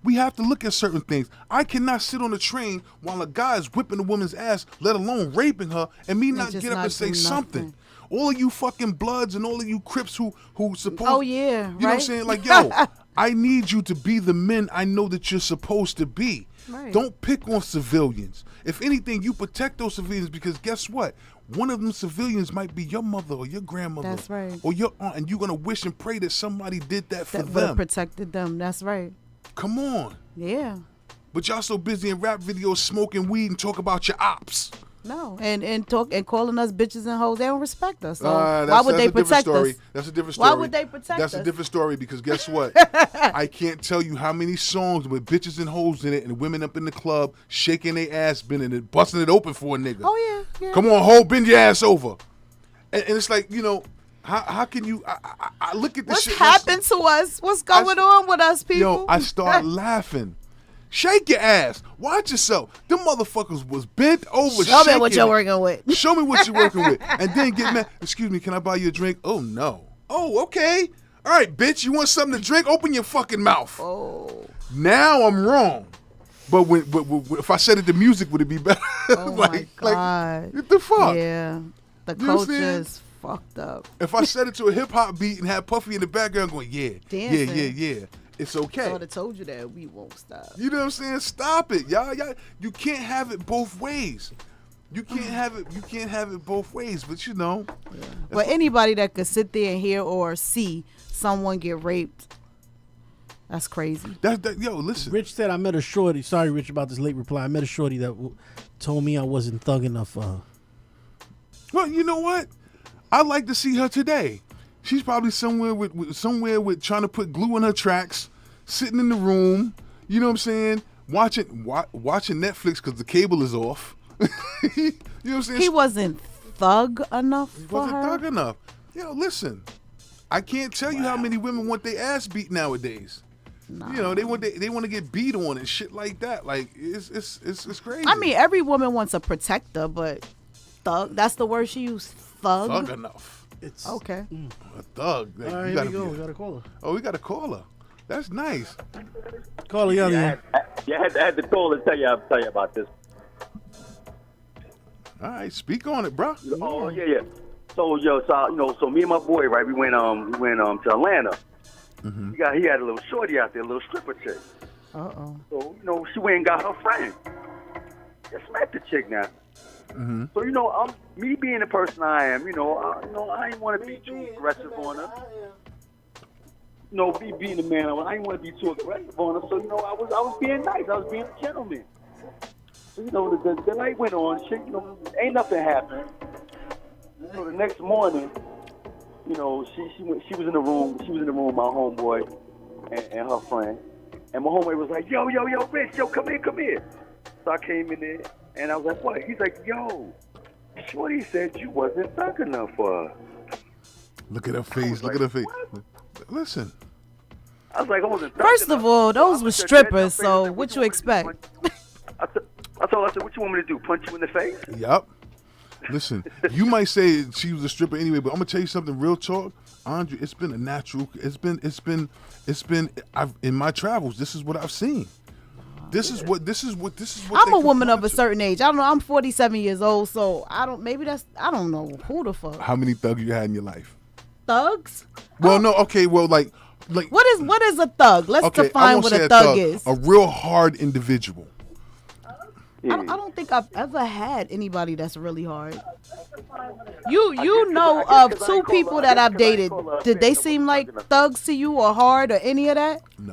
we have to look at certain things. I cannot sit on a train while a guy is whipping a woman's ass, let alone raping her, and me not just get up not and say do something. nothing. All of you fucking Bloods and all of you Crips who suppose. Oh, yeah, You know what I'm right? saying? Like, yo, I need you to be the men I know that you're supposed to be. Right. Don't pick on civilians. If anything, you protect those civilians, because guess what? One of them civilians might be your mother or your grandmother. That's right. Or your aunt, and you're going to wish and pray that somebody did that for That would have them. protected them. That's right. Come on. Yeah. But y'all so busy in rap videos smoking weed and talk about your ops. No, and calling us bitches and hoes. They don't respect us. So That's- why would that's they a different protect story. us? That's a different story. Why would they protect That's us? a different story, because guess what? I can't tell you how many songs with bitches and hoes in it and women up in the club shaking their ass, bending it, busting it open for a nigga. Oh yeah. Come on, hoe, bend your ass over. And it's like, how can you? I look at this What's shit. happened to us? What's going on with us people? Yo, I start laughing. Shake your ass. Watch yourself. Them motherfuckers was bent over. Show me what shaking you're it. working with. Show me what you're working with. And then get mad. Excuse me, can I buy you a drink? Oh, no. Oh, okay. All right, bitch, you want something to drink? Open your fucking mouth. Oh. Now I'm wrong. But if I said it to music, would it be better? Oh my God. What the fuck? Yeah. The You know what I'm culture saying? is fucked up. If I said it to a hip-hop beat and had Puffy in the background going, yeah, Dancing. yeah, it's I okay. would have told you that we won't stop. You know what I'm saying? Stop it, y'all. You can't have it both ways. You can't have it both ways. But But anybody that could sit there and hear or see someone get raped, that's crazy. Yo, listen. Rich said I met a shorty. Sorry, Rich, about this late reply. I met a shorty that told me I wasn't thug enough for her. Well, you know what? I'd like to see her today. She's probably somewhere with trying to put glue in her tracks, sitting in the room. You know what I'm saying? Watching Netflix because the cable is off. You know what I'm saying? He wasn't thug enough He for wasn't her. thug enough. Yo, listen. I can't tell you how many women want their ass beat nowadays. Nah. They want to get beat on and shit like that. Like it's crazy. I mean, every woman wants a protector, but thug, that's the word she used. Thug. thug enough. It's Okay. A thug. Like, All right, you here gotta we go. be We got a caller. Oh, we got a caller. That's nice. Caller, yeah. I had to call and tell you about this. All right, speak on it, bro. Oh yeah. So so me and my boy, right? We went to Atlanta. Mm-hmm. He had a little shorty out there, a little stripper chick. Uh-oh. So she went and got her friend. Just met the chick now. Mm-hmm. So me being the person I am, I ain't want to be too aggressive on her. me being the man, I didn't want to be too aggressive on her. So, I was being nice. I was being a gentleman. So, the night went on. Shit, ain't nothing happened. So the next morning, she was in the room. She was in the room with my homeboy and her friend. And my homeboy was like, yo, Rich, come here. So I came in there, and I was like, what? He's like, yo, Shorty said you wasn't thug enough for her. Look at her face. Look at her face. Listen. I was like, I wasn't thug First enough. of all, those were strippers, so what you expect? I told her, I said, what you want me to do, punch you in the face? Yup. Listen, you might say she was a stripper anyway, but I'm gonna tell you something. Real talk, Andre. It's been a natural. It's been. In my travels, this is what I've seen. This is what. I'm a woman of a certain age. I don't know. I'm 47 years old, so I don't know who the fuck. How many thugs you had in your life? Thugs? Well, no. Okay. Well, like. What is a thug? Let's define what a thug is. A real hard individual. I don't think I've ever had anybody that's really hard. You know of two people that I've dated. Did they seem like thugs to you or hard or any of that? No.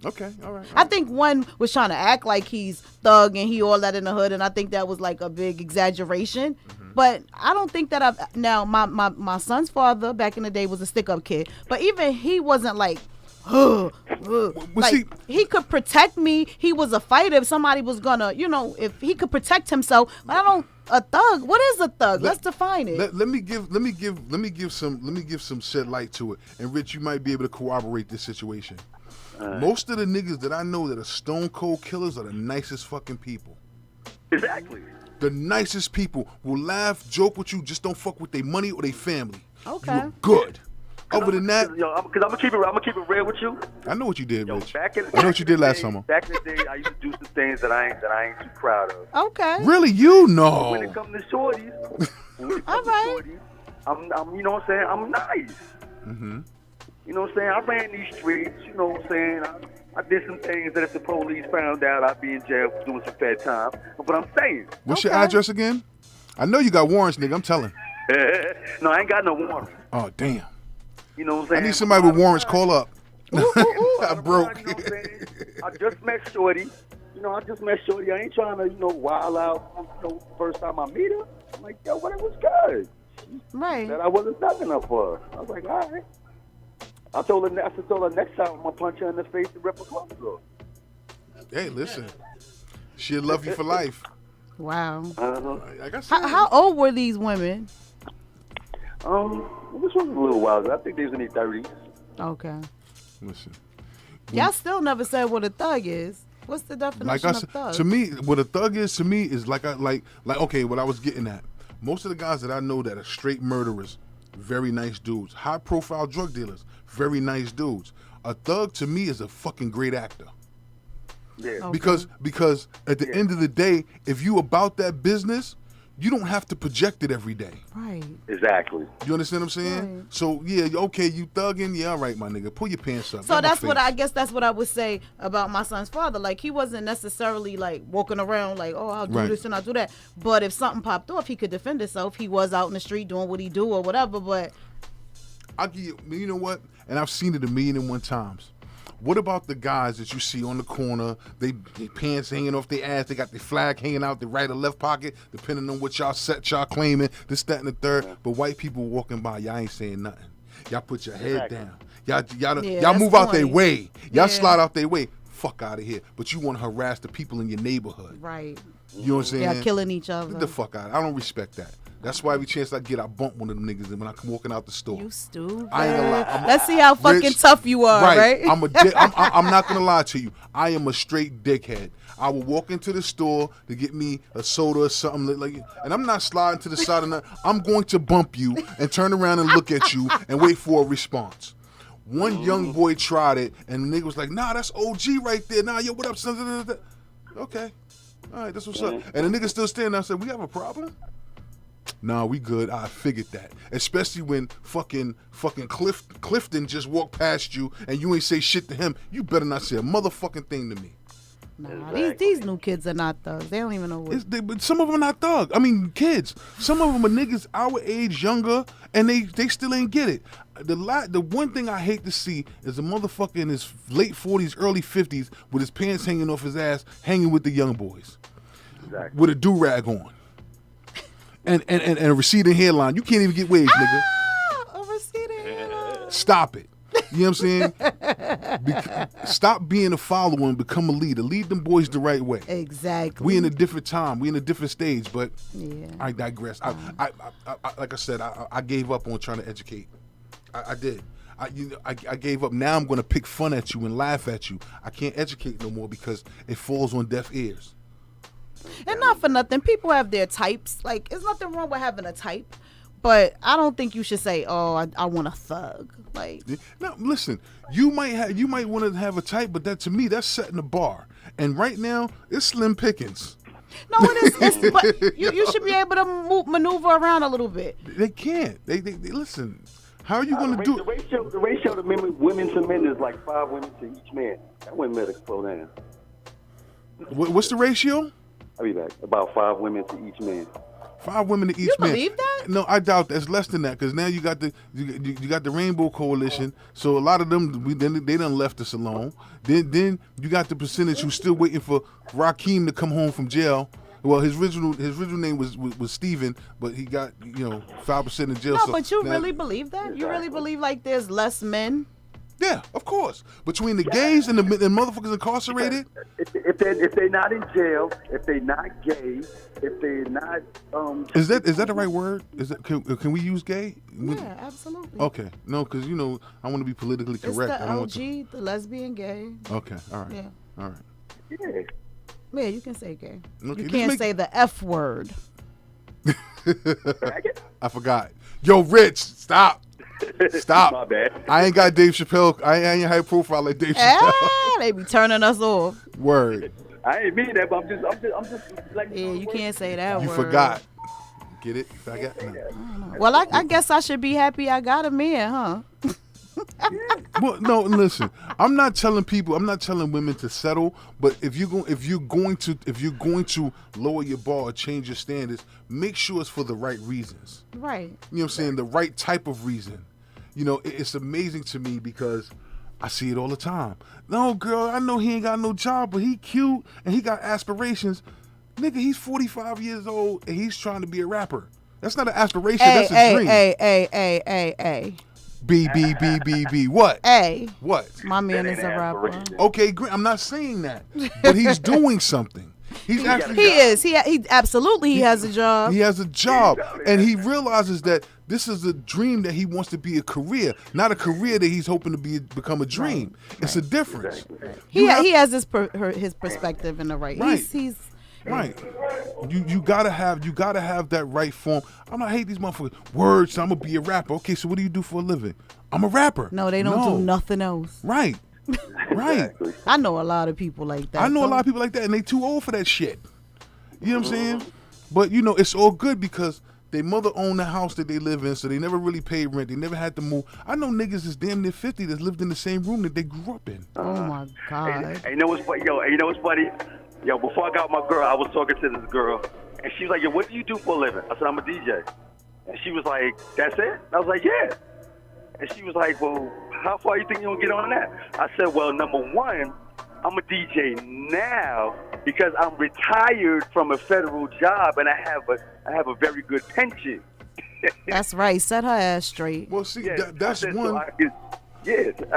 Okay. All right. I think one was trying to act like he's thug and he all that in the hood, and I think that was like a big exaggeration. Mm-hmm. But I don't think that my son's father back in the day was a stick-up kid, but even he wasn't like, he could protect me. He was a fighter. If somebody was gonna, if he could protect himself, but a thug. What is a thug? Let's define it. Let me give some shed light to it. And Rich, you might be able to corroborate this situation. Most of the niggas that I know that are stone cold killers are the nicest fucking people. Exactly. The nicest people will laugh, joke with you, just don't fuck with their money or their family. Okay. You're good. Other than that, because I'm gonna keep it real with you. I know what you did, Rich. I know what you did last summer. Back in the day, I used to do some things that I ain't too proud of. Okay. Really, you know. When it comes to shorties, I'm you know what I'm saying? I'm nice. Mm-hmm. You know what I'm saying? I ran these streets. You know what I'm saying? I did some things that if the police found out, I'd be in jail for doing some fed time. But I'm saying. What's your address again? I know you got warrants, nigga. I'm telling. No, I ain't got no warrants. Oh, damn. You know what I'm saying? I need somebody with warrants. Call up. I broke. You know what I'm saying? I just met Shorty. I ain't trying to, wild out. First time I meet her, I'm like, yo, what it was good. Right. That I wasn't thugging enough for her. I was like, all right. I told her next time I'm gonna punch her in the face and rip her clothes off. Hey, listen. She'll love you for life. Wow. Like I said. How old were these women? This was a little while ago. I think they was in their 30s. Okay. Listen. Y'all still never said what a thug is. What's the definition of thug? To me, what a thug is to me is like okay, what I was getting at. Most of the guys that I know that are straight murderers, very nice dudes. High profile drug dealers, very nice dudes. A thug to me is a fucking great actor. Yeah. Okay. Because at the end of the day, if you about that business, you don't have to project it every day. Right. Exactly. You understand what I'm saying? Right. So yeah, okay, you thugging, yeah, all right, my nigga. Pull your pants up. So that's what I would say about my son's father. Like, he wasn't necessarily like walking around like, oh, I'll do this and I'll do that. But if something popped off, he could defend himself. He was out in the street doing what he do or whatever. But I'll give you know what? And I've seen it 1,000,001 times. What about the guys that you see on the corner? They pants hanging off their ass. They got their flag hanging out their right or left pocket, depending on what y'all claiming. This, that, and the third. But white people walking by, y'all ain't saying nothing. Y'all put your head down. Y'all move out their way. Y'all slide out their way. Fuck out of here. But you want to harass the people in your neighborhood. right. You know what I'm saying? Y'all killing each other. Get the fuck out. I don't respect that. That's why every chance I get, I bump one of them niggas when I'm walking out the store. You stupid. I ain't gonna lie. Let's see how fucking tough you are, right? I'm not gonna lie to you. I am a straight dickhead. I will walk into the store to get me a soda or something like, and I'm not sliding to the side of nothing. I'm going to bump you and turn around and look at you and wait for a response. One young boy tried it, and the nigga was like, "Nah, that's OG right there. Nah, yo, what up, son?" Okay, all right, that's what's up. And the nigga still standing there. I said, "We have a problem?" Nah, we good. I figured that. Especially when fucking Clifton just walked past you and you ain't say shit to him. You better not say a motherfucking thing to me. Nah, Exactly. these new kids are not thugs. They don't even know what. But some of them are not thug. I mean, kids. Some of them are niggas our age, younger, and they still ain't get it. The one thing I hate to see is a motherfucker in his late 40s, early 50s with his pants hanging off his ass, hanging with the young boys, Exactly. with a do rag on, and a receding hairline. You can't even get waves, nigga. A receding hairline. Stop it. You know what I'm saying? Stop being a follower and become a leader. Lead them boys the right way. Exactly. We in a different time. We in a different stage. But Yeah. I digress. I like I said, I gave up on trying to educate. I did. I gave up. Now I'm going to pick fun at you and laugh at you. I can't educate no more because it falls on deaf ears. And not for nothing, people have their types. Like, there's nothing wrong with having a type, but I don't think you should say, "Oh, I want a thug." Like, Now, listen. You might want to have a type, but that to me, that's setting the bar. And right now, it's slim pickings. no, it is. But you should be able to maneuver around a little bit. They can't. They listen. How are you going to do The it? ratio to women to men is like 5 women to each man. That wouldn't let it slow down. What's the ratio? I'll be back. About 5 women to each man. 5 women to each You man. believe that? No, I doubt that's less than that because now you got the Rainbow Coalition. So a lot of them they done left us alone. Then you got the percentage who's still waiting for Rakeem to come home from jail. Well, his original name was Steven, but he got 5% in jail. No, so but you now- really believe that? You really believe like there's less men? Yeah, of course. Between the gays and the motherfuckers incarcerated. If they're not in jail, if they're not gay, if they're not Is that the right word? Is that can we use gay? Yeah, absolutely. Okay, no, because I want to be politically It's correct. the I don't want to. LG, the lesbian, gay. Okay, all right, Yeah. all right. yeah. Yeah, you can say gay. Okay, You just can't make- say the F word. I forgot. Yo, Rich, stop. Stop. My bad. I ain't got Dave Chappelle. I ain't high profile like Dave Chappelle. Ah, they be turning us off. Word. I ain't mean that, but I'm just like Yeah, you can't say that You word. forgot. Get it? Forgot? No. Well, I guess I should be happy I got a man, huh? Well, no, listen. I'm not telling women to settle, but if you're going to lower your bar or change your standards, make sure it's for the right reasons. Right. You know what I'm saying? The right type of reason. It's amazing to me because I see it all the time. No, girl, I know he ain't got no job, but he cute and he got aspirations. Nigga, he's 45 years old and he's trying to be a rapper. That's not an aspiration, that's a dream. Hey. B. What? Hey, What? my man That is ain't a rapper. aspiration. Okay, great. I'm not saying that, but he's doing something. He's actually He is. He absolutely he has a job. He has a job, and he realizes that this is a dream that he wants to be a career, not a career that he's hoping to become a dream. It's a difference. He has his perspective in the right. Right. He's Right. You gotta have that right form. I hate these motherfuckers. Words. I'm gonna be a rapper. Okay, so what do you do for a living? I'm a rapper. no, they don't do nothing else. Right. Right. I know a lot of people like that. I know a though. lot of people like that, and they too old for that shit. You know what I'm saying? But it's all good because their mother owned the house that they live in, so they never really paid rent. They never had to move. I know niggas that's damn near 50 that lived in the same room that they grew up in. Oh my God. And you know what's funny? You know what's funny? Yo, before I got my girl, I was talking to this girl, and she was like, "Yo, what do you do for a living?" I said, "I'm a DJ." And she was like, "That's it?" I was like, "Yeah." And she was like, "Well, how far you think you're gonna get on that?" I said, "Well, number one, I'm a DJ now because I'm retired from a federal job, and I have a very good pension." That's right. Set her ass straight. Well, see, Yeah, that's I said, one. So I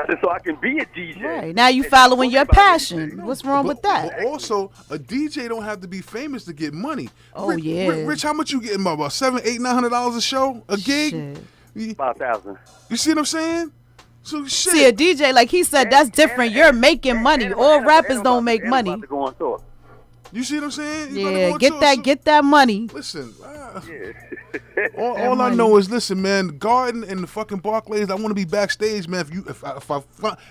said, so I can be a DJ. Right. Now you And following talk your about passion. anything. What's wrong with that? But also, a DJ don't have to be famous to get money. Oh, Rich, yeah. Rich, how much you getting? About $700, $800 a show, a gig? Shit. You 5,000. see what I'm saying? So shit. See, a DJ, like he said, that's different. You're making money. All rappers don't make money. To go on tour. You see what I'm saying? You better Yeah, go get to that, so- get that money. Listen, Yeah. all I know is, listen, man, Garden and the fucking Barclays, I want to be backstage, man.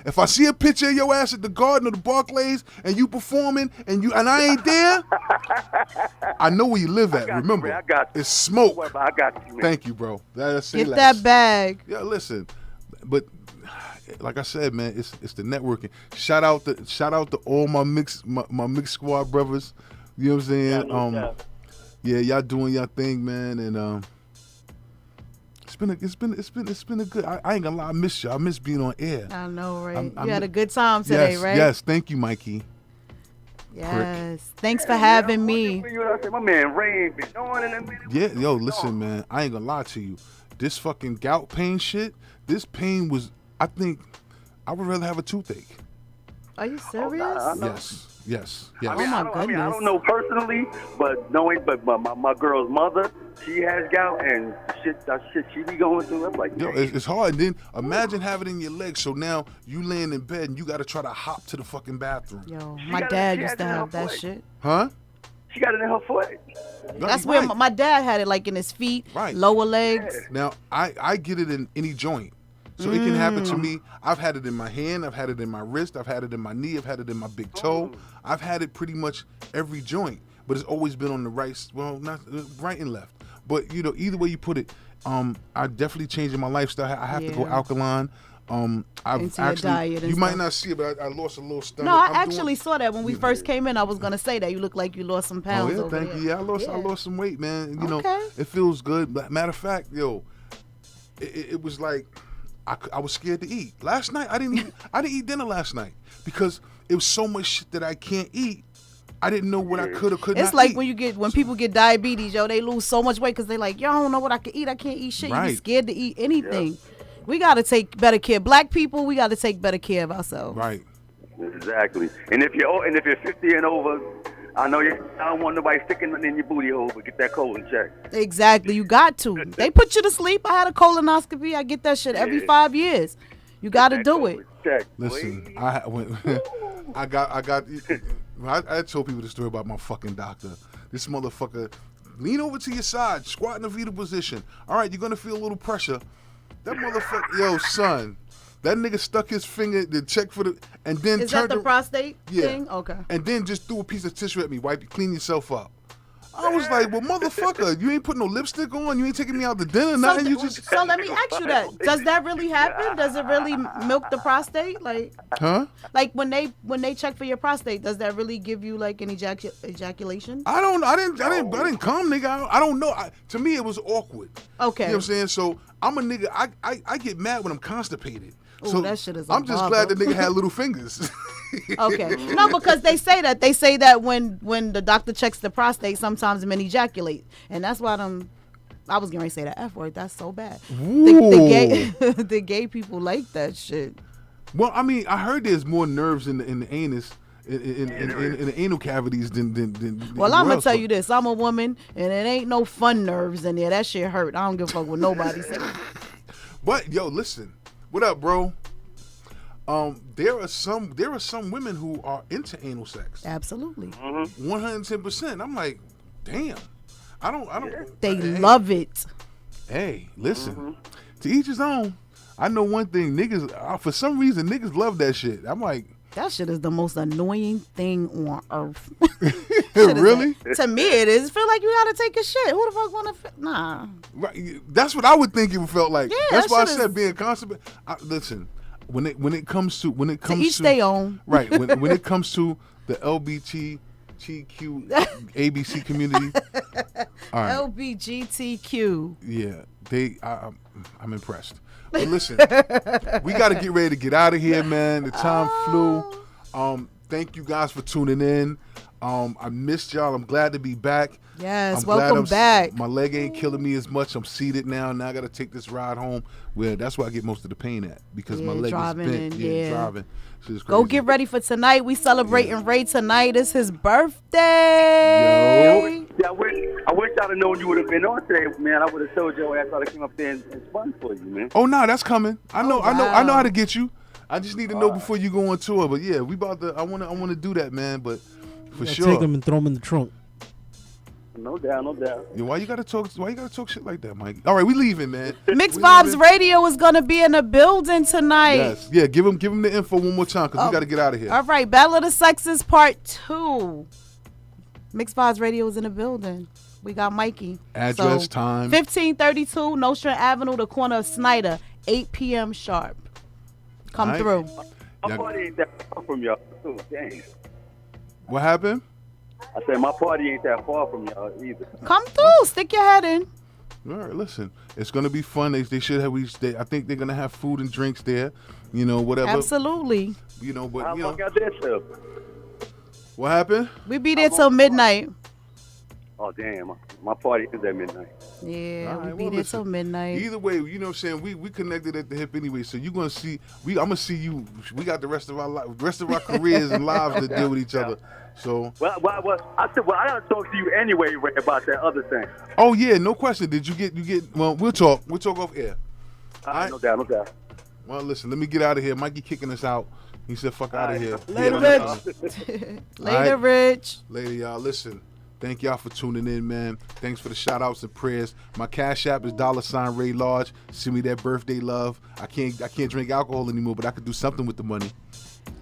If I see a picture of your ass at the Garden or the Barclays and you performing and I ain't there, I know where you live at. got you, Remember, man. I got you. it's smoke. I got you, man. Thank you, bro. That's Get that bag. Yeah, listen, but like I said, man, it's the networking. Shout out to all my mix squad brothers. You know what I'm saying? Yeah, y'all doing y'all thing, man, and it's been a good. I ain't gonna lie, I miss you. I miss being on air. I know, right? You had a good time today, right? Yes, thank you, Mikey. Yes, thanks for having me. My man Ray ain't been on in a minute. Yeah, yo, listen, man, I ain't gonna lie to you. This fucking gout pain shit, this pain was, I think, I would rather have a toothache. Are you serious? Yes. Oh my goodness. I mean, I don't know personally, but my girl's mother, she has gout, and that shit she be going through. I'm like, yo, it's hard. And then imagine having it in your legs. So now you laying in bed and you got to try to hop to the fucking bathroom. Yo, my dad used to have that shit. Huh? She got it in her foot. That's where my dad had it, like in his feet, lower legs. Yeah. Now I get it in any joint. So it can happen to me. I've had it in my hand. I've had it in my wrist. I've had it in my knee. I've had it in my big toe. I've had it pretty much every joint. But it's always been on the right, well, not right and left. But, you know, either way you put it, I definitely changing my lifestyle. I have to go alkaline. I've into your diet and you might stuff. not see it, but I lost a little stomach. No, I actually saw that when we first came in. I was gonna say that you look like you lost some pounds. Oh yeah, thank you. Yeah, I lost some weight, man. You know, it feels good. Matter of fact, yo, it was like I was scared to eat last night. I didn't eat dinner last night because it was so much shit that I can't eat. I didn't know what I could or could not eat. It's like when people get diabetes, yo, they lose so much weight because they like, yo, I don't know what I can eat. I can't eat shit. You be scared to eat anything. Yeah. We got to take better care. Black people, we got to take better care of ourselves. Right. Exactly. And if you're 50 and over, I don't want nobody sticking nothing in your booty hole, but get that colon checked. Exactly. You got to. They put you to sleep. I had a colonoscopy. I get that shit every 5 years. You got to do it. Check, listen, I told people the story about my fucking doctor. This motherfucker, lean over to your side, squat in the fetal position. All right, you're going to feel a little pressure. That motherfucker, yo, son, that nigga stuck his finger to check for and then Is that the prostate thing? Okay. And then just threw a piece of tissue at me, clean yourself up. I was like, well, motherfucker, you ain't putting no lipstick on, you ain't taking me out to dinner, nothing. So let me ask you that. Does that really happen? Does it really milk the prostate? Like, huh? Like when they check for your prostate, does that really give you like an ejaculation? I didn't come, nigga. I don't know. To me, it was awkward. Okay. You know what I'm saying? So I'm a nigga. I get mad when I'm constipated. Ooh, so that shit is I'm just glad the nigga had little fingers. Okay. No, because they say that. They say that when the doctor checks the prostate, sometimes men ejaculate. And that's why I was going to say the F word. That's so bad. The gay people like that shit. Well, I mean, I heard there's more nerves in the anus, in the anal cavities than well, I'm going to tell you this. I'm a woman, and it ain't no fun nerves in there. That shit hurt. I don't give a fuck what nobody says. But, yo, listen. What up, bro? There are some women who are into anal sex. Absolutely. 110%. I'm like, damn. I don't. They love it. Hey, listen. To each his own. I know one thing. Niggas, for some reason, niggas love that shit. I'm like, that shit is the most annoying thing on earth. Really? To me, it is. Feel like you gotta take a shit. Who the fuck wanna? Nah. Right. That's what I would think it felt like. Yeah, that's why I said being constipated. Listen, when it comes to each their own. Right. When it comes to the LBGTQ ABC community. All right. LBGTQ. Yeah, I'm impressed. But listen, we got to get ready to get out of here, man. The time flew. Thank you guys for tuning in. I missed y'all. I'm glad to be back. Yes, welcome back. My leg ain't killing me as much. I'm seated now. Now I got to take this ride home. Well, that's where I get most of the pain at because my leg is bent. Driving. Go get ready for tonight. We celebrating Ray tonight. It's his birthday. Yo. Yeah, I wish I'd have known you would have been on today, man. I would have told you after I came up there and spun for you, man. Oh no, that's coming. I know how to get you. I just need to know before you go on tour. But yeah, we about to. I want to do that, man. But for sure, take them and throw them in the trunk. No doubt. Yeah, why you gotta talk shit like that, Mike? All right, we leaving, man. Mixed Vibes Radio is gonna be in the building tonight. Yes, yeah. Give him the info one more time because we gotta get out of here. All right, Battle of the Sexes Part 2. Mixed Vibes Radio is in the building. We got Mikey. Address, time. 1532 Nostrand Avenue, the corner of Snyder, 8 p.m. sharp. Come All right? through. My Yeah. party ain't that far from y'all. Too. Dang. What happened? I said my party ain't that far from y'all either. Come through. Stick your head in. All right, listen. It's gonna be fun. They should have. I think they're gonna have food and drinks there. You know, whatever. Absolutely. You know, but How you know, long y'all there till? what happened? We be there till midnight. Oh damn, my party is at midnight. Yeah, All right, we be well, there listen, till midnight. Either way, you know what I'm saying? We connected at the hip anyway, so you're gonna see I'm gonna see you. We got the rest of our careers and lives to deal with each other. So Well, I said, I gotta talk to you anyway Ray, about that other thing. oh yeah, no question. Did you get well, we'll talk off air. No doubt. Well, listen, let me get out of here. Mikey kicking us out. He said fuck out of here. Later, Yeah, Rich. Later, Rich. Later, y'all. Listen, thank y'all for tuning in, man. Thanks for the shout outs and prayers. My Cash App is $Ray Large. Send me that birthday love. I can't drink alcohol anymore, but I could do something with the money.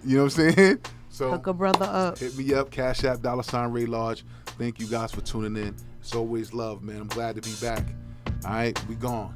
You know what I'm saying? So Hook a brother up. hit me up, Cash App, $Ray Large. Thank you guys for tuning in. It's always love, man. I'm glad to be back. All right, we gone.